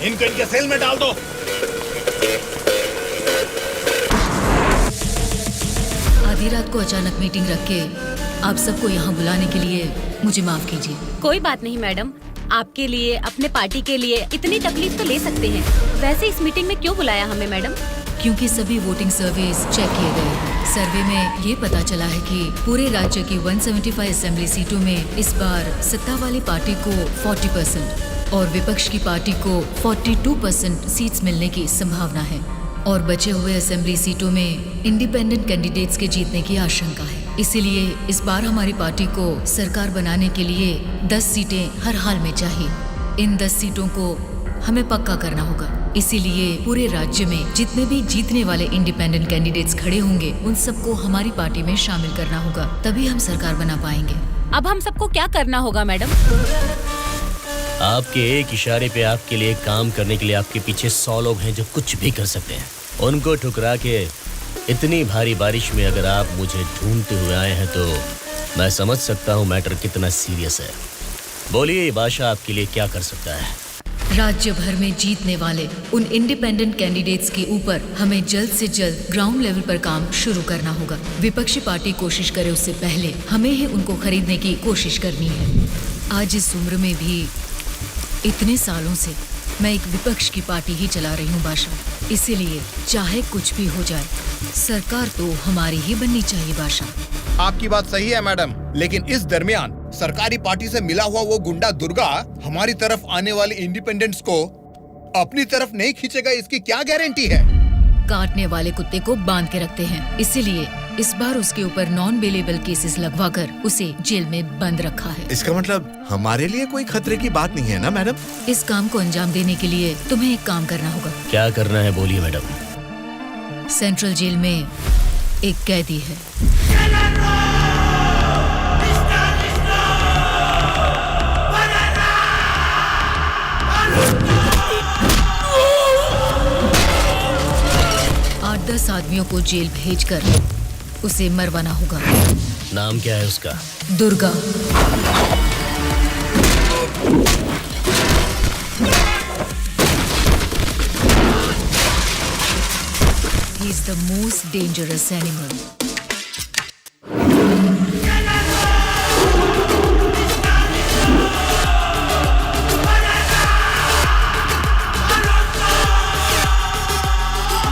इनको इनके सेल में डाल दो। आधी रात को अचानक मीटिंग रख के आप सबको यहाँ बुलाने के लिए मुझे माफ कीजिए। कोई बात नहीं मैडम, आपके लिए, अपने पार्टी के लिए इतनी तकलीफ तो ले सकते हैं। वैसे इस मीटिंग में क्यों बुलाया हमें मैडम? क्योंकि सभी वोटिंग सर्वेस चेक किए गए हैं। सर्वे में ये पता चला है कि पूरे राज्य की 175 असेंबली सीटों में इस बार सत्ता वाली पार्टी को 40% और विपक्ष की पार्टी को 42% सीट्स मिलने की संभावना है और बचे हुए असेंबली सीटों में इंडिपेंडेंट कैंडिडेट्स के जीतने की आशंका है। इसीलिए इस बार हमारी पार्टी को सरकार बनाने के लिए 10 सीटें हर हाल में चाहिए। इन 10 सीटों को हमें पक्का करना होगा। इसीलिए पूरे राज्य में जितने भी जीतने वाले इंडिपेंडेंट कैंडिडेट्स खड़े होंगे उन सबको हमारी पार्टी में शामिल करना होगा, तभी हम सरकार बना पाएंगे। अब हम सबको क्या करना होगा मैडम? आपके एक इशारे पे आपके लिए काम करने के लिए आपके पीछे 100 लोग हैं जो कुछ भी कर सकते हैं। उनको ठुकरा के इतनी भारी बारिश में अगर आप मुझे ढूंढते हुए आए हैं तो मैं समझ सकता हूँ मैटर कितना सीरियस है। बोलिए, ये बादशाह आपके लिए क्या कर सकता है? राज्य भर में जीतने वाले उन इंडिपेंडेंट कैंडिडेट्स के ऊपर हमें जल्द से जल्द ग्राउंड लेवल पर काम शुरू करना होगा। विपक्षी पार्टी कोशिश करे उससे पहले हमें ही उनको खरीदने की कोशिश करनी है। आज इस उम्र में भी इतने सालों से मैं एक विपक्ष की पार्टी ही चला रही हूँ बादशाह। इसीलिए चाहे कुछ भी हो जाए सरकार तो हमारी ही बननी चाहिए बादशाह। आपकी बात सही है मैडम, लेकिन इस दरमियान सरकारी पार्टी से मिला हुआ वो गुंडा दुर्गा हमारी तरफ आने वाले इंडिपेंडेंट्स को अपनी तरफ नहीं खींचेगा, इसकी क्या गारंटी है? काटने वाले कुत्ते को बांध के रखते हैं, इसीलिए इस बार उसके ऊपर नॉन बेलेबल केसेस लगवाकर उसे जेल में बंद रखा है। इसका मतलब हमारे लिए कोई खतरे की बात नहीं है ना मैडम? इस काम को अंजाम देने के लिए तुम्हें एक काम करना होगा। क्या करना है बोलिए मैडम। सेंट्रल जेल में एक कैदी है। आठ 10 आदमियों को जेल भेजकर उसे मरवाना होगा। नाम क्या है उसका? Durga. He is the most dangerous animal.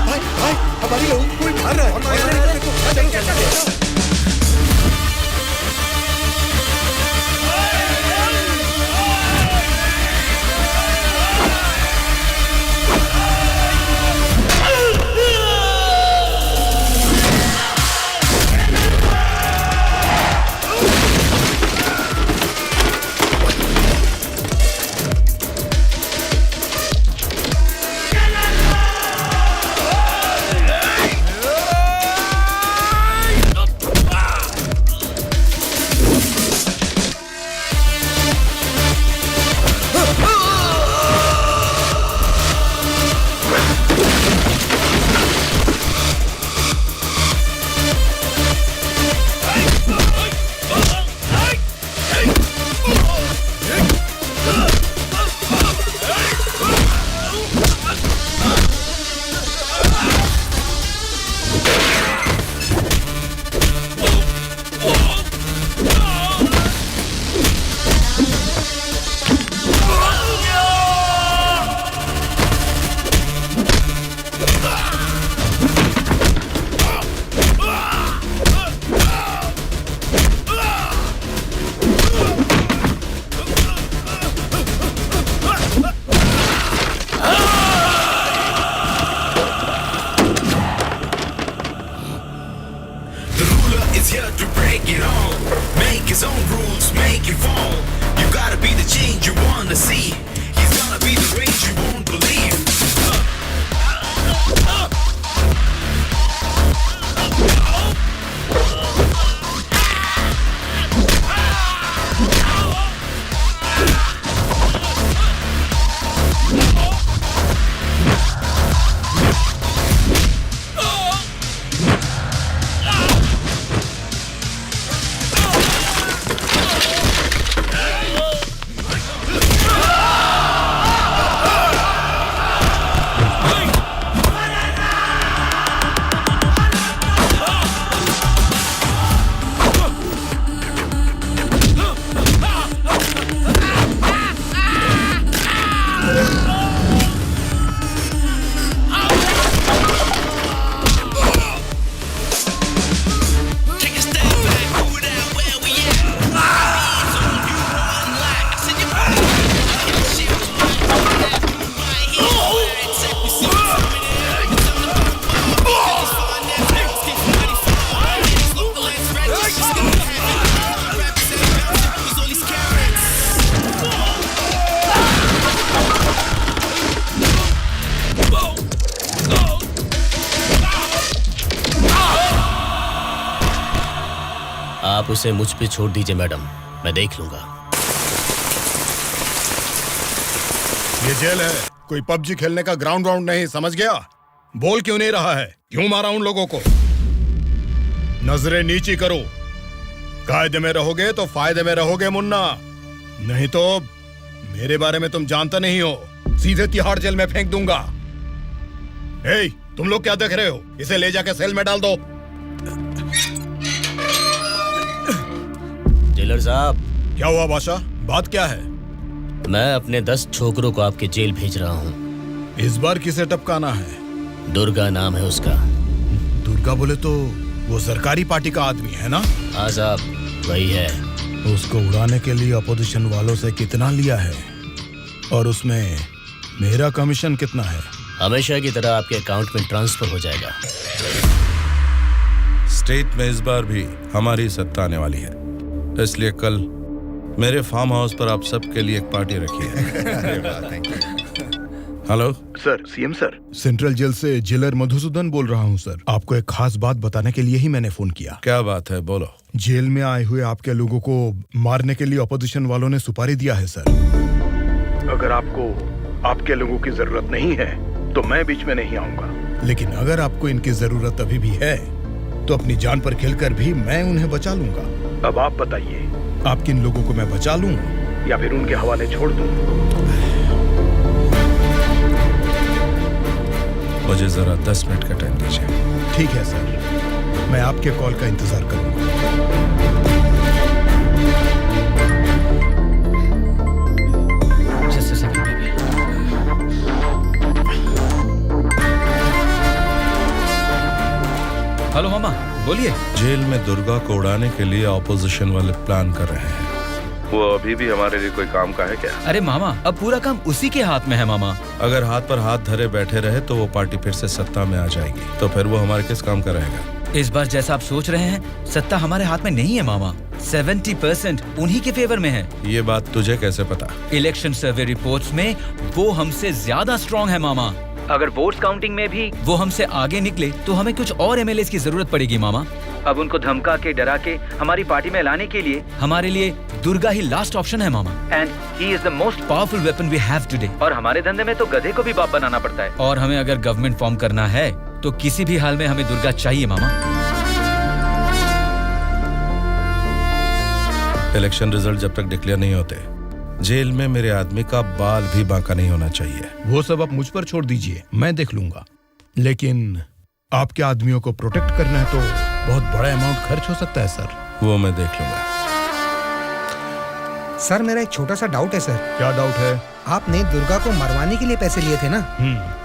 भाई, हमारी लोगों को कोई मार रहा है। चलो। आप उसे मुझ पे छोड़ दीजिए मैडम, मैं देख लूंगा। ये जेल है, कोई पबजी खेलने का ग्राउंड नहीं, समझ गया? बोल क्यों नहीं रहा है? क्यों मारा उन लोगों को? नजरें नीची करो। कायदे में रहोगे तो फायदे में रहोगे मुन्ना, नहीं तो मेरे बारे में तुम जानता नहीं हो, सीधे तिहाड़ जेल में फेंक दूंगा। ए, तुम लोग क्या देख रहे हो? इसे ले जाके सेल में डाल दो। जेलर साहब। क्या हुआ बादशाह, बात क्या है? मैं अपने 10 छोकरों को आपके जेल भेज रहा हूँ। इस बार किसे टपकाना है? दुर्गा नाम है उसका। दुर्गा बोले तो वो सरकारी पार्टी का आदमी है ना? हाँ साहब, वही है। उसको उड़ाने के लिए अपोजिशन वालों से कितना लिया है और उसमें मेरा कमीशन कितना है? हमेशा की तरह आपके अकाउंट में ट्रांसफर हो जाएगा। स्टेट में इस बार भी हमारी सत्ता आने वाली है, इसलिए कल मेरे फार्म हाउस पर आप सबके लिए एक पार्टी रखी है। Hello sir, CM sir. Central jail से जेलर मधुसूदन बोल रहा हूँ सर। आपको एक खास बात बताने के लिए ही मैंने फोन किया। क्या बात है, बोलो। जेल में आए हुए आपके लोगों को मारने के लिए अपोजिशन वालों ने सुपारी दिया है सर। अगर आपको आपके लोगों की जरूरत नहीं है तो मैं बीच में नहीं आऊंगा, लेकिन अगर आपको इनकी जरूरत अभी भी है तो अपनी जान पर खेलकर भी मैं उन्हें बचा लूंगा। अब आप बताइए, आप किन लोगों को मैं बचा लूं या फिर उनके हवाले छोड़ दूं? मुझे जरा 10 मिनट का टाइम दीजिए। ठीक है सर, मैं आपके कॉल का इंतजार करूंगा। हेलो मामा, बोलिए। जेल में दुर्गा को उड़ाने के लिए ऑपोजिशन वाले प्लान कर रहे हैं। वो अभी भी हमारे लिए कोई काम का है क्या? अरे मामा, अब पूरा काम उसी के हाथ में है मामा। अगर हाथ पर हाथ धरे बैठे रहे तो वो पार्टी फिर से सत्ता में आ जाएगी, तो फिर वो हमारे किस काम का रहेगा? इस बार जैसा आप सोच रहे हैं, सत्ता हमारे हाथ में नहीं है मामा। 70% उन्हीं के फेवर में है। ये बात तुझे कैसे पता? इलेक्शन सर्वे रिपोर्ट्स में वो हमसे ज्यादा स्ट्रॉन्ग है मामा। अगर वोट्स काउंटिंग में भी वो हमसे आगे निकले तो हमें कुछ और एमएलएस की जरूरत पड़ेगी मामा। अब उनको धमका के डरा के हमारी पार्टी में लाने के लिए हमारे लिए दुर्गा ही लास्ट ऑप्शन है मामा। And he is the most powerful weapon we have today. और हमारे धंधे में तो गधे को भी बाप बनाना पड़ता है। और हमें अगर गवर्नमेंट फॉर्म करना है तो किसी भी हाल में हमें दुर्गा चाहिए मामा। इलेक्शन रिजल्ट जब तक डिक्लेयर नहीं होते, जेल में मेरे आदमी का बाल भी बांका नहीं होना चाहिए। वो सब आप मुझ पर छोड़ दीजिए, मैं देख लूंगा। लेकिन आपके आदमियों को प्रोटेक्ट करना है तो बहुत बड़ा अमाउंट खर्च हो सकता है सर। वो मैं देख लूंगा। सर, मेरा एक छोटा सा डाउट है सर। क्या डाउट है? आपने दुर्गा को मरवाने के लिए पैसे लिए थे ना,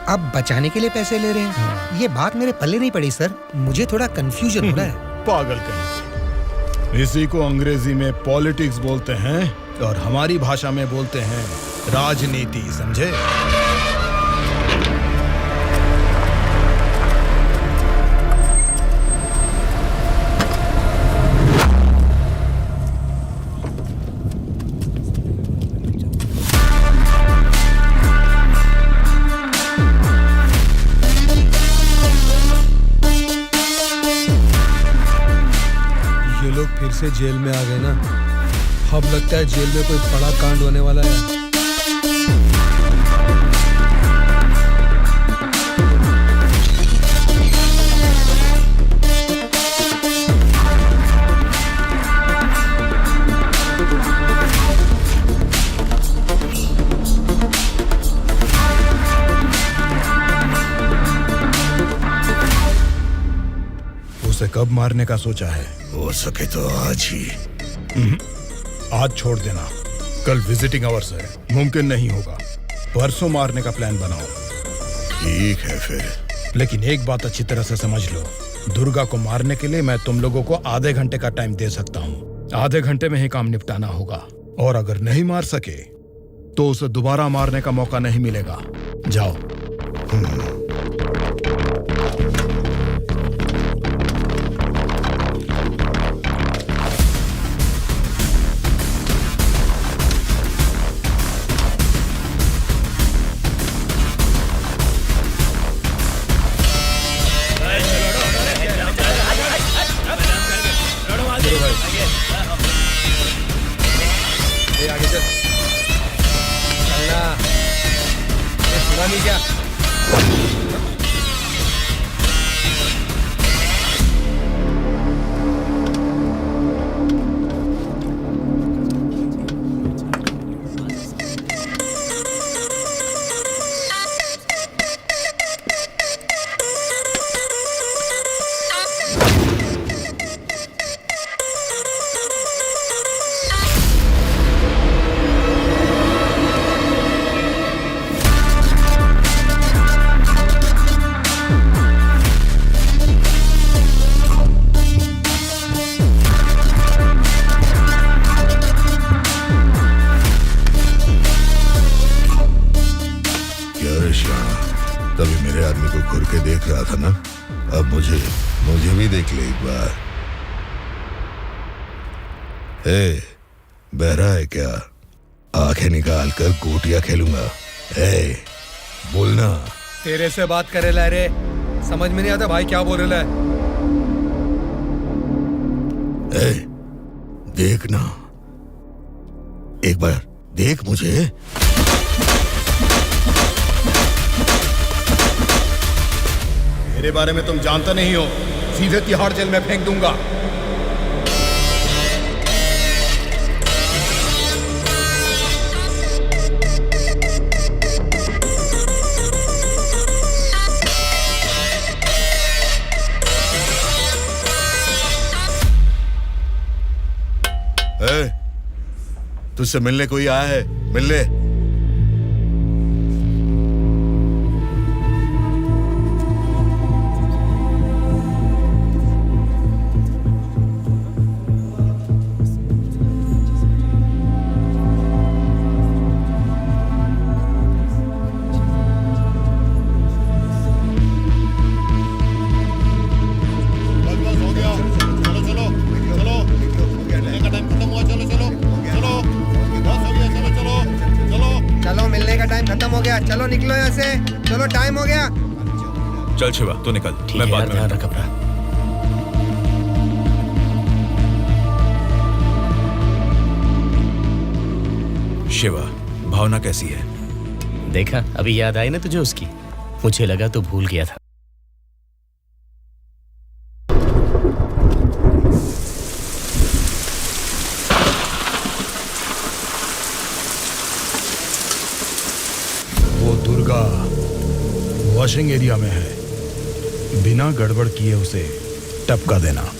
अब बचाने के लिए पैसे ले रहे हैं। ये बात मेरे पल्ले नहीं पड़ी सर, मुझे थोड़ा कंफ्यूजन हो रहा है। पागल कहीं। इसी को अंग्रेजी में पॉलिटिक्स बोलते हैं और हमारी भाषा में बोलते हैं राजनीति, समझे? ये लोग फिर से जेल में आ गए ना। अब लगता है जेल में कोई बड़ा कांड होने वाला है। उसे कब मारने का सोचा है? हो सके तो आज ही। आज छोड़ देना, कल विजिटिंग आवर्स है, मुमकिन नहीं होगा। परसों मारने का प्लान बनाओ। ठीक है फिर। लेकिन एक बात अच्छी तरह से समझ लो, दुर्गा को मारने के लिए मैं तुम लोगों को आधे घंटे का टाइम दे सकता हूँ। आधे घंटे में ही काम निपटाना होगा, और अगर नहीं मार सके तो उसे दोबारा मारने का मौका नहीं मिलेगा। जाओ। पता नहीं क्या। तभी मेरे आदमी को घूर के देख रहा था ना, अब मुझे भी देख ले एक बार। ए, बहरा है क्या? आंखें निकाल कर गोटियां खेलूंगा। ए, बोलना। तेरे से बात करे ला रे, समझ में नहीं आता भाई क्या बोल रहा है। ए, देखना, एक बार देख मुझे। मेरे बारे में तुम जानते नहीं हो, सीधे तिहाड़ जेल में फेंक दूंगा। तुझसे मिलने कोई आया है, मिल ले। चलो निकलो यहाँ से, चलो टाइम हो गया। चल शिवा तू निकल, मैं बाद में ध्यान रख अपना। शिवा, भावना कैसी है? देखा, अभी याद आई ना तुझे उसकी? मुझे लगा तो भूल गया था। दुर्गा वॉशिंग एरिया में है, बिना गड़बड़ किए उसे टपका देना।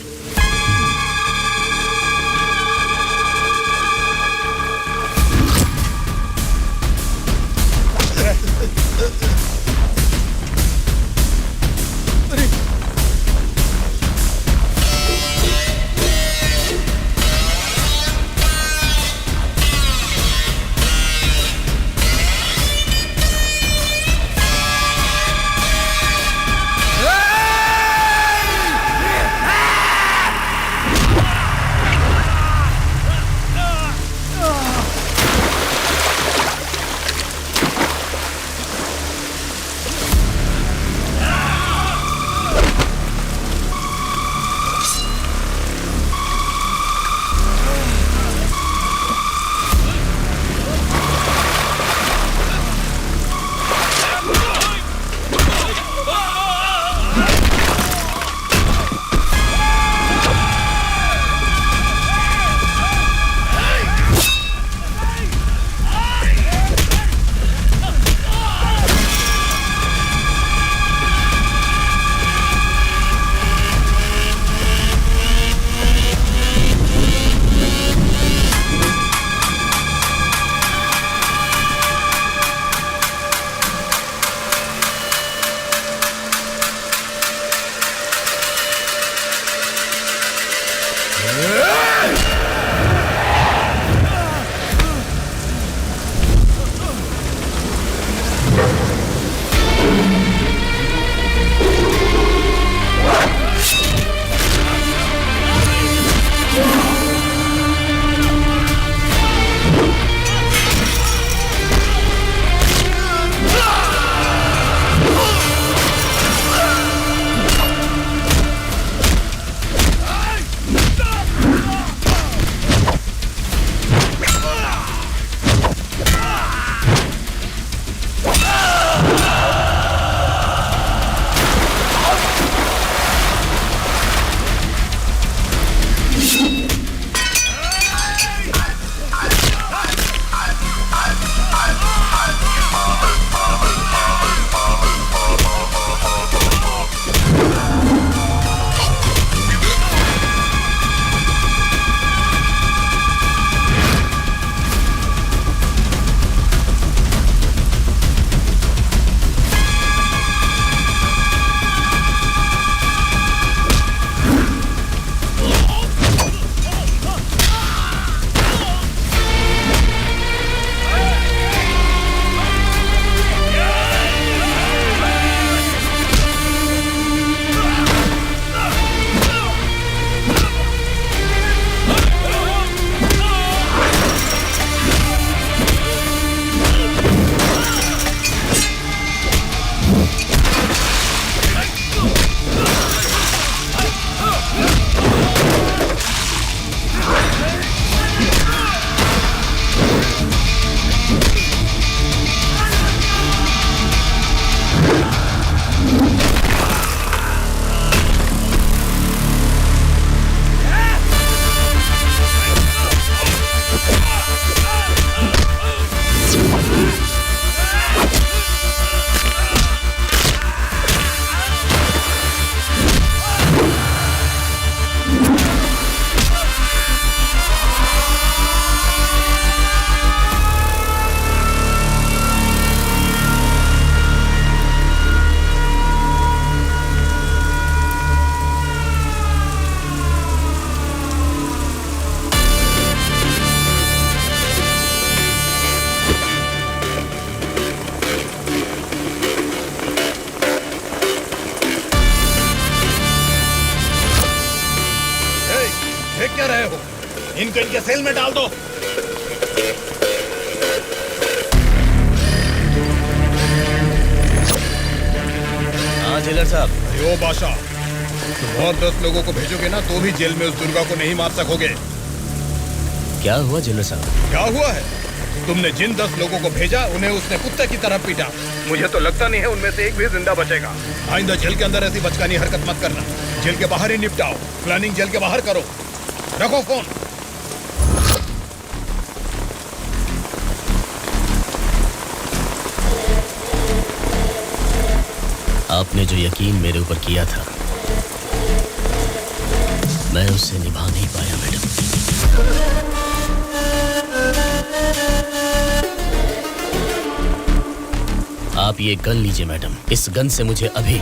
देख क्या रहे हो? इनको इनके सेल में डाल दो। हाँ जेलर साहब। यो बादशाह, तुम और 10 लोगों को भेजोगे ना तो भी जेल में उस दुर्गा को नहीं मार सकोगे। क्या हुआ जेलर साहब? क्या हुआ है? तुमने जिन 10 लोगों को भेजा उन्हें उसने कुत्ते की तरह पीटा। मुझे तो लगता नहीं है उनमें से एक भी जिंदा बचेगा। आइंदा जेल के अंदर ऐसी बचकानी हरकत मत करना। जेल के बाहर ही निपटाओ। प्लानिंग जेल के बाहर करो। रखो फोन। आपने जो यकीन मेरे ऊपर किया था मैं उससे निभा नहीं पाया मैडम। आप ये गन लीजिए मैडम। इस गन से मुझे अभी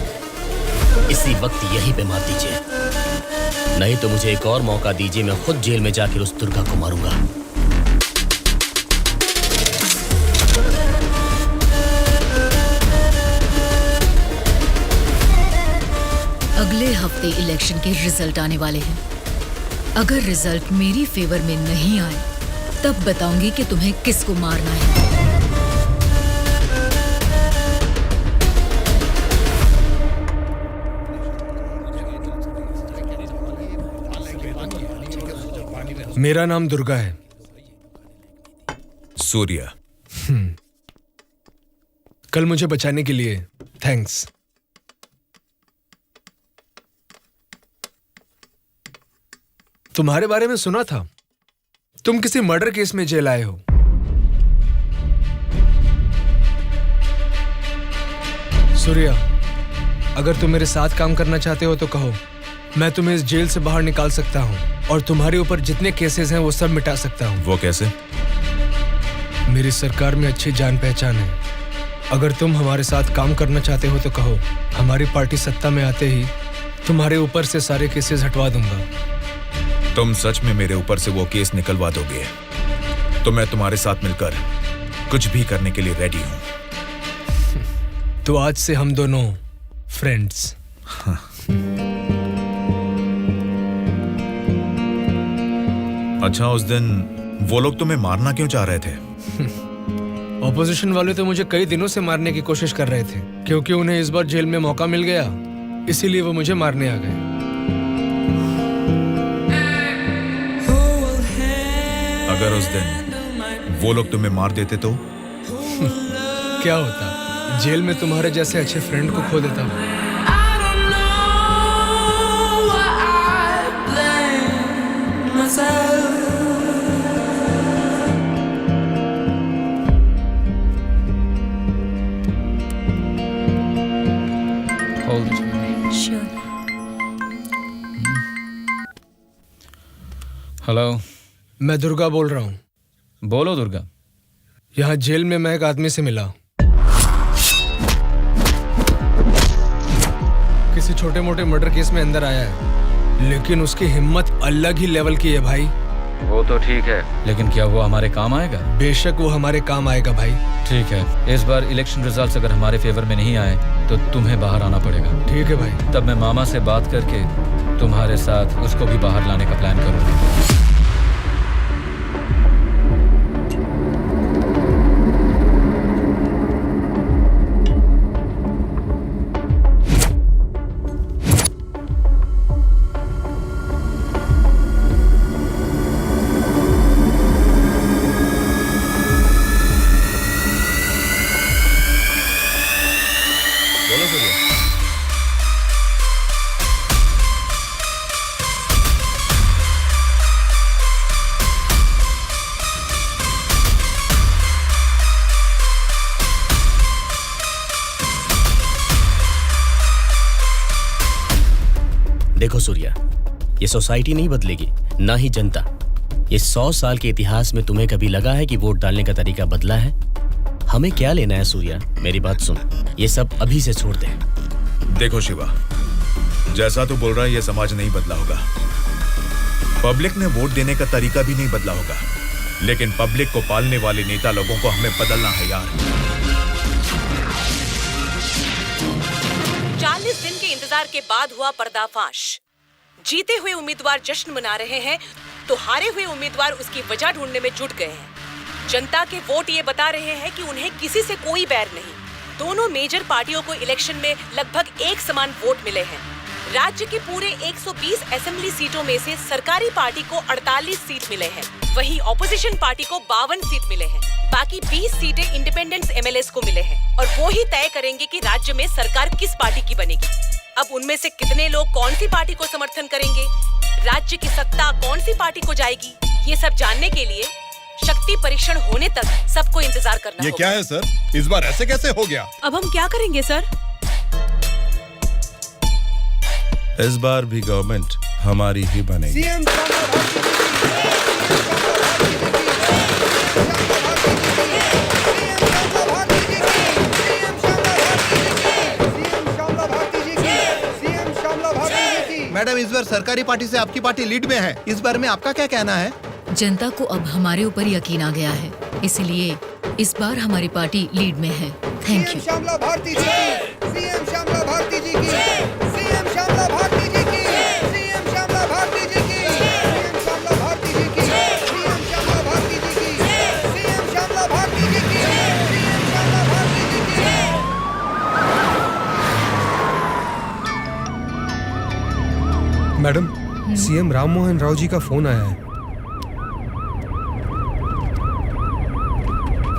इसी वक्त यहीं पे मार दीजिए, नहीं तो मुझे एक और मौका दीजिए। मैं खुद जेल में जाकर उस दुर्गा को मारूंगा। अगले हफ्ते इलेक्शन के रिजल्ट आने वाले हैं। अगर रिजल्ट मेरी फेवर में नहीं आए तब बताऊंगी कि तुम्हें किसको मारना है। मेरा नाम दुर्गा है। सूर्या। कल मुझे बचाने के लिए थैंक्स। तुम्हारे बारे में सुना था, तुम किसी मर्डर केस में जेल आए हो। सूर्या, अगर तुम मेरे साथ काम करना चाहते हो तो कहो, मैं तुम्हें इस जेल से बाहर निकाल सकता हूं और तुम्हारे ऊपर जितने केसेस हैं वो सब मिटा सकता हूं। वो कैसे? मेरी सरकार में अच्छी जान पहचान है। अगर तुम हमारे साथ काम करना चाहते हो तो कहो, हमारी पार्टी सत्ता में आते ही तुम्हारे ऊपर से सारे केसेस हटवा दूंगा। तुम सच में मेरे ऊपर से वो केस निकलवा दोगे तो मैं तुम्हारे साथ मिलकर कुछ भी करने के लिए रेडी हूं। तो आज से हम दोनों फ्रेंड्स। अच्छा, उस दिन वो लोग तुम्हें मारना क्यों चाह रहे थे? ऑपोजिशन वाले तो मुझे कई दिनों से मारने की कोशिश कर रहे थे, क्योंकि उन्हें इस बार जेल में मौका मिल गया, इसीलिए वो मुझे मारने आ गए। अगर उस दिन वो लोग तुम्हें मार देते तो? क्या होता? जेल में तुम्हारे जैसे अच्छे फ्रेंड को खो देता। Hold it, baby. Sure. Hello, मैं दुर्गा बोल रहा हूँ। बोलो दुर्गा। यहाँ जेल में मैं एक आदमी से मिला। किसी छोटे मोटे मर्डर केस में अंदर आया है, लेकिन उसकी हिम्मत अलग ही लेवल की है भाई। वो तो ठीक है, लेकिन क्या वो हमारे काम आएगा? बेशक वो हमारे काम आएगा भाई। ठीक है, इस बार इलेक्शन रिजल्ट्स अगर हमारे फेवर में नहीं आए तो तुम्हें बाहर आना पड़ेगा। ठीक है भाई। तब मैं मामा से बात करके तुम्हारे साथ उसको भी बाहर लाने का प्लान करूंगा। देखो सूर्या, ये सोसाइटी नहीं बदलेगी, ना ही जनता। ये 100 साल के इतिहास में तुम्हें कभी लगा है कि वोट डालने का तरीका बदला है? हमें क्या लेना है सूर्या, मेरी बात सुन, ये सब अभी से छोड़ दे। देखो शिवा, जैसा तू बोल रहा है ये समाज नहीं बदला होगा, पब्लिक ने वोट देने का तरीका भी नहीं बदला होगा, लेकिन पब्लिक को पालने वाले नेता लोगों को हमें बदलना है यार। 40 दिन के इंतजार के बाद हुआ पर्दाफाश। जीते हुए उम्मीदवार जश्न मना रहे हैं तो हारे हुए उम्मीदवार उसकी वजह ढूंढने में जुट गए हैं। जनता के वोट ये बता रहे हैं कि उन्हें किसी से कोई बैर नहीं। दोनों मेजर पार्टियों को इलेक्शन में लगभग एक समान वोट मिले हैं। राज्य की पूरे 120 असेंबली सीटों में से सरकारी पार्टी को 48 सीट मिले हैं, वहीं ऑपोजिशन पार्टी को 52 सीट मिले हैं। बाकी 20 सीटें इंडिपेंडेंट एमएलएस को मिले हैं और वो ही तय करेंगे कि राज्य में सरकार किस पार्टी की बनेगी। अब उनमें से कितने लोग कौन सी पार्टी को समर्थन करेंगे, राज्य की सत्ता कौन सी पार्टी को जाएगी, ये सब जानने के लिए शक्ति परीक्षण होने तक सबको इंतजार करना ये होगा। क्या है सर, इस बार ऐसे कैसे हो गया? अब हम क्या करेंगे सर? इस बार भी गवर्नमेंट हमारी ही बनेगी। मैडम, इस बार सरकारी पार्टी से आपकी पार्टी लीड में है, इस बार में आपका क्या कहना है? जनता को अब हमारे ऊपर यकीन आ गया है, इसलिए इस बार हमारी पार्टी लीड में है। Thank you. श्यामला भारती जी की, सीएम श्यामला भारती जी की, सीएम श्यामला भारती जी की, सीएम श्यामला भारती जी की, सीएम श्यामला भारती जी की, सीएम श्यामला भारती जी की, सीएम श्यामला भारती जी की, सीएम श्यामला भारती जी की। मैडम, सीएम राम मोहन राव जी का फोन आया है।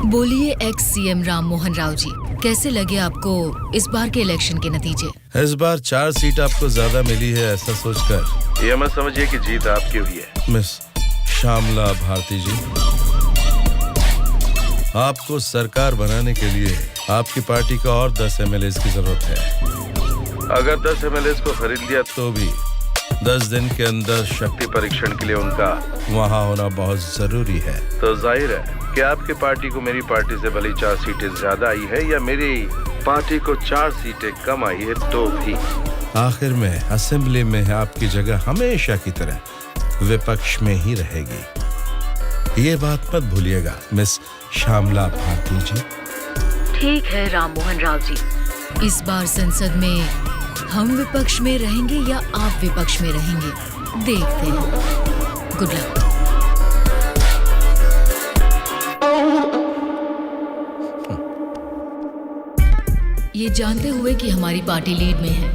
बोलिए एक्स सीएम राम मोहन राव जी, कैसे लगे आपको इस बार के इलेक्शन के नतीजे? इस बार 4 सीट आपको ज्यादा मिली है, ऐसा सोचकर ये मत समझिए कि जीत आपकी हुई है। मिस श्यामला भारती जी, आपको सरकार बनाने के लिए आपकी पार्टी का और 10 एमएलएस की जरूरत है। अगर 10 एमएलएस को खरीद लिया तो भी 10 दिन के अंदर शक्ति परीक्षण के लिए उनका वहाँ होना बहुत जरूरी है। तो जाहिर है कि आपकी पार्टी को मेरी पार्टी से भले 4 सीटें ज्यादा आई है या मेरी पार्टी को 4 सीटें कम आई है, तो भी आखिर में असेंबली में आपकी जगह हमेशा की तरह विपक्ष में ही रहेगी। ये बात मत भूलिएगा मिस श्यामला भारती जी। ठीक है राम मोहन राव जी, इस बार संसद में हम विपक्ष में रहेंगे या आप विपक्ष में रहेंगे, देखते हैं। Good luck. ये जानते हुए कि हमारी पार्टी लीड में है,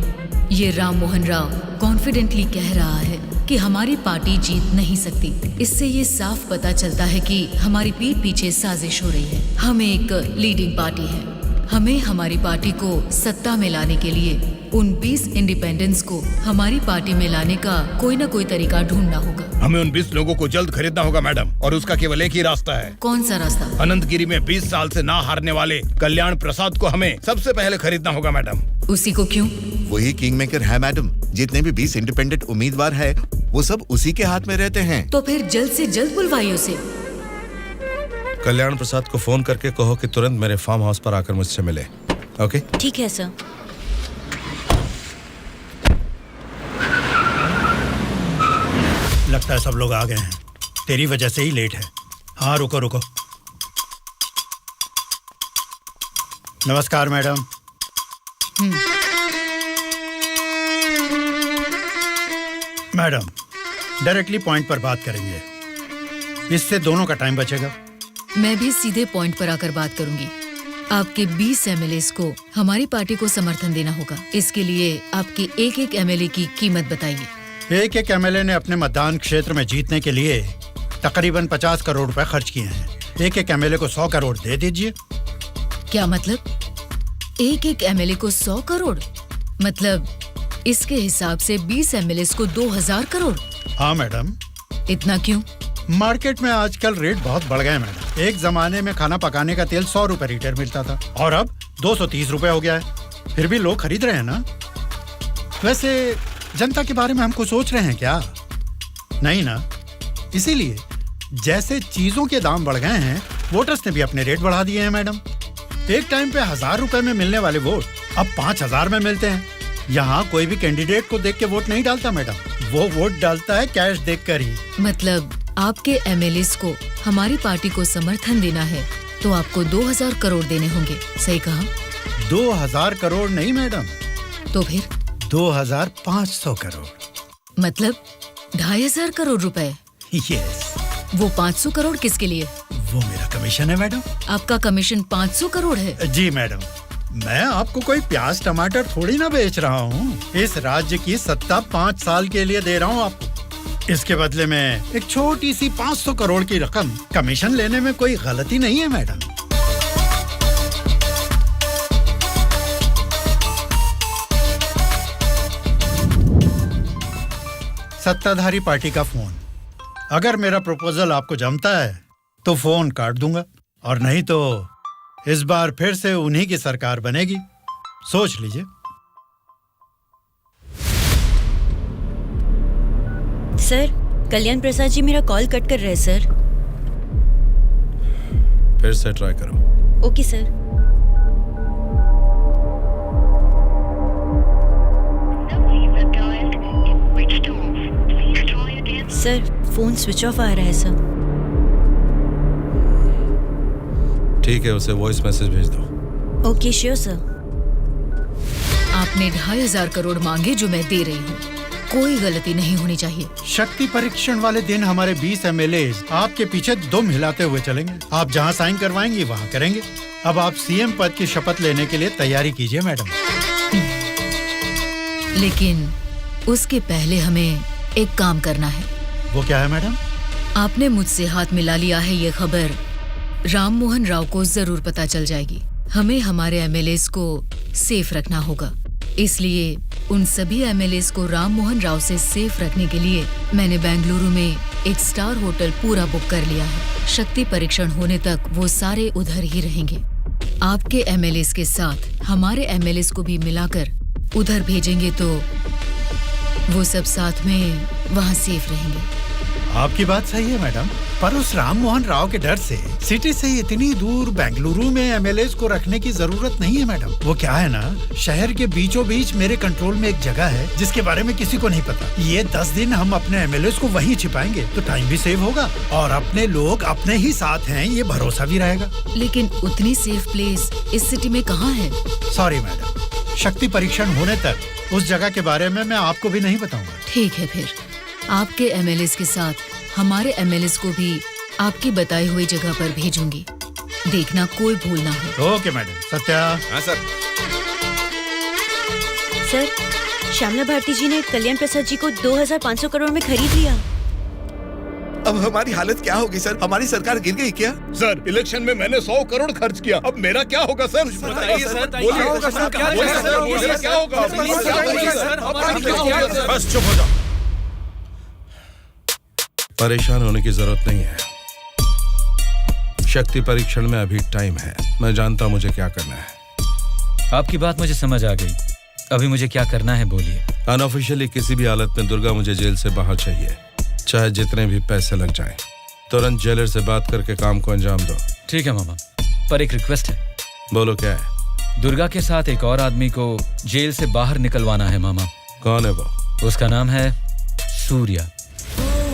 ये राम मोहन राव कॉन्फिडेंटली कह रहा है कि हमारी पार्टी जीत नहीं सकती। इससे ये साफ पता चलता है कि हमारी पीठ पीछे साजिश हो रही है। हम एक लीडिंग पार्टी है, हमें हमारी पार्टी को सत्ता में लाने के लिए उन 20 इंडिपेंडेंस को हमारी पार्टी में लाने का कोई न कोई तरीका ढूंढना होगा। हमें उन 20 लोगों को जल्द खरीदना होगा मैडम, और उसका केवल एक ही रास्ता है। कौन सा रास्ता? अनंतगिरी में 20 साल से ना हारने वाले कल्याण प्रसाद को हमें सबसे पहले खरीदना होगा मैडम। उसी को क्यों? वही किंग मेकर है मैडम। जितने भी 20 इंडिपेंडेंट उम्मीदवार है वो सब उसी के हाथ में रहते हैं। तो फिर जल्द से जल्द बुलवाइए उसे। कल्याण प्रसाद को फोन करके कहो कि तुरंत मेरे फार्म हाउस पर आकर मुझसे मिले। ओके? ठीक है सर। लगता है सब लोग आ गए हैं। तेरी वजह से ही लेट है। हाँ रुको रुको। नमस्कार मैडम। मैडम डायरेक्टली पॉइंट पर बात करेंगे, इससे दोनों का टाइम बचेगा। मैं भी सीधे पॉइंट पर आकर बात करूंगी। आपके 20 एमएलएस को हमारी पार्टी को समर्थन देना होगा। इसके लिए आपके एक एक एमएलए की कीमत बताइए। एक एक एमएलए ने अपने मतदान क्षेत्र में जीतने के लिए तकरीबन 50 करोड़ रुपए खर्च किए हैं। एक एक एमएलए को 100 करोड़ दे दीजिए। क्या मतलब? एक एक एमएलए को 100 करोड़? मतलब इसके हिसाब से 20 एमएलएस को 2000 करोड़? हाँ मैडम। इतना क्यों? मार्केट में आजकल रेट बहुत बढ़ गए मैडम। एक जमाने में खाना पकाने का तेल 100 रुपए लीटर मिलता था और अब 230 रुपए हो गया है। फिर भी लोग खरीद रहे हैं ना। वैसे जनता के बारे में हम कुछ सोच रहे हैं क्या? नहीं ना। इसीलिए जैसे चीजों के दाम बढ़ गए हैं, वोटर्स ने भी अपने रेट बढ़ा दिए हैं मैडम। एक टाइम पे 1000 रुपए में मिलने वाले वोट अब 5000 में मिलते हैं। यहाँ कोई भी कैंडिडेट को देख के वोट नहीं डालता मैडम, वो वोट डालता है कैश देखकर ही। मतलब आपके एमएलएस को हमारी पार्टी को समर्थन देना है तो आपको 2000 करोड़ देने होंगे। सही कहा? 2000 करोड़ नहीं मैडम। तो फिर? 2500 करोड़। मतलब 2500 करोड़ रुपए? यस। वो 500 करोड़ किसके लिए? वो मेरा कमीशन है मैडम। आपका कमीशन 500 करोड़ है? जी मैडम। मैं आपको कोई प्याज टमाटर थोड़ी ना बेच रहा हूँ। इस राज्य की सत्ता 5 साल के लिए दे रहा हूँ आपको। इसके बदले में एक छोटी सी 500 करोड़ की रकम कमीशन लेने में कोई गलती नहीं है मैडम। सत्ताधारी पार्टी का फोन। अगर मेरा प्रपोजल आपको जमता है तो फोन काट दूंगा, और नहीं तो इस बार फिर से उन्हीं की सरकार बनेगी। सोच लीजिए। सर, कल्याण प्रसाद जी मेरा कॉल कट कर रहे हैं सर। फिर से ट्राई करो। Okay sir. Sir, phone switch off आ रहा है सर। ठीक है, उसे वॉइस मैसेज भेज दो। Okay sure sir. आपने 2500 करोड़ मांगे जो मैं दे रही हूँ। कोई गलती नहीं होनी चाहिए। शक्ति परीक्षण वाले दिन हमारे 20 एमएलए आपके पीछे दुम हिलाते हुए चलेंगे। आप जहाँ साइन करवाएंगी वहाँ करेंगे। अब आप सीएम पद की शपथ लेने के लिए तैयारी कीजिए मैडम। लेकिन उसके पहले हमें एक काम करना है। वो क्या है मैडम? आपने मुझसे हाथ मिला लिया है, ये खबर राम मोहन राव को जरूर पता चल जाएगी। हमें हमारे एमएलएस को सेफ रखना होगा। इसलिए उन सभी एमएलएस को राम मोहन राव से सेफ रखने के लिए मैंने बेंगलुरु में एक स्टार होटल पूरा बुक कर लिया है। शक्ति परीक्षण होने तक वो सारे उधर ही रहेंगे। आपके एमएलएस के साथ हमारे एमएलएस को भी मिलाकर उधर भेजेंगे तो वो सब साथ में वहाँ सेफ रहेंगे। आपकी बात सही है मैडम, पर उस राम मोहन राव के डर से सिटी से इतनी दूर बेंगलुरु में एमएलएस को रखने की जरूरत नहीं है मैडम। वो क्या है ना, शहर के बीचों बीच मेरे कंट्रोल में एक जगह है जिसके बारे में किसी को नहीं पता। ये 10 दिन हम अपने एमएलएस को वहीं छिपाएंगे तो टाइम भी सेव होगा और अपने लोग अपने ही साथ हैं ये भरोसा भी रहेगा। लेकिन उतनी सेफ प्लेस इस सिटी में कहाँ है? सॉरी मैडम, शक्ति परीक्षण होने तक उस जगह के बारे में मैं आपको भी नहीं बताऊंगा। ठीक है, फिर आपके एमएलएस के साथ हमारे एमएलएस को भी आपकी बताई हुई जगह पर भेजूंगी। देखना कोई भूल ना हो। Okay madam. सत्या। हाँ सर। सर, श्यामला भारती जी ने कल्याण प्रसाद जी को 2500 करोड़ में खरीद लिया। अब हमारी हालत क्या होगी सर? हमारी सरकार गिर गई क्या? सर, इलेक्शन में मैंने 100 करोड़ खर्च किया, अब मेरा क्या होगा सर? बताइए सर, बोलिए, क्या होगा सर? क्या बोलिए होगा सर, सर? बोलिए, क्या होगा? प्लीज सर, बोलिए सर, हमारी क्या होगा सर? बस चुप हो जाओ। परेशान होने की जरूरत नहीं है। शक्ति परीक्षण में अभी टाइम है। मैं जानता हूं मुझे क्या करना है। आपकी बात मुझे समझ आ गई। अभी मुझे क्या करना है बोलिए। अनऑफिशियली किसी भी हालत में दुर्गा मुझे जेल से बाहर चाहिए, चाहे जितने भी पैसे लग जाएं। तुरंत जेलर से बात करके काम को अंजाम दो। ठीक है मामा, पर एक रिक्वेस्ट है। बोलो क्या है? दुर्गा के साथ एक और आदमी को जेल से बाहर निकलवाना है मामा। कौन है वो? उसका नाम है सूर्या।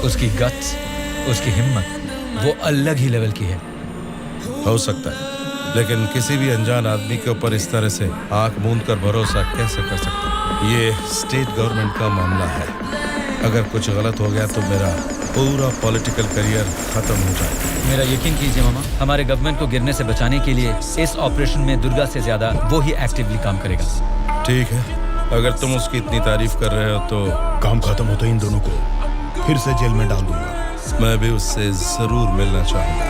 उसकी गट्स, उसकी हिम्मत, वो अलग ही लेवल की है। हो सकता है, लेकिन किसी भी अनजान आदमी के ऊपर इस तरह से आंख मूंद कर भरोसा कैसे कर सकता हूं? ये स्टेट गवर्नमेंट का मामला है। अगर कुछ गलत हो गया तो मेरा पूरा पॉलिटिकल करियर खत्म हो जाएगा। मेरा यकीन कीजिए मामा, हमारे गवर्नमेंट को गिरने से बचाने के लिए इस ऑपरेशन में दुर्गा से ज्यादा वो ही एक्टिवली काम करेगा। ठीक है, अगर तुम उसकी इतनी तारीफ कर रहे हो तो काम खत्म होते इन दोनों को फिर से जेल में डाल दूंगा। मैं भी उससे जरूर मिलना चाहूंगा।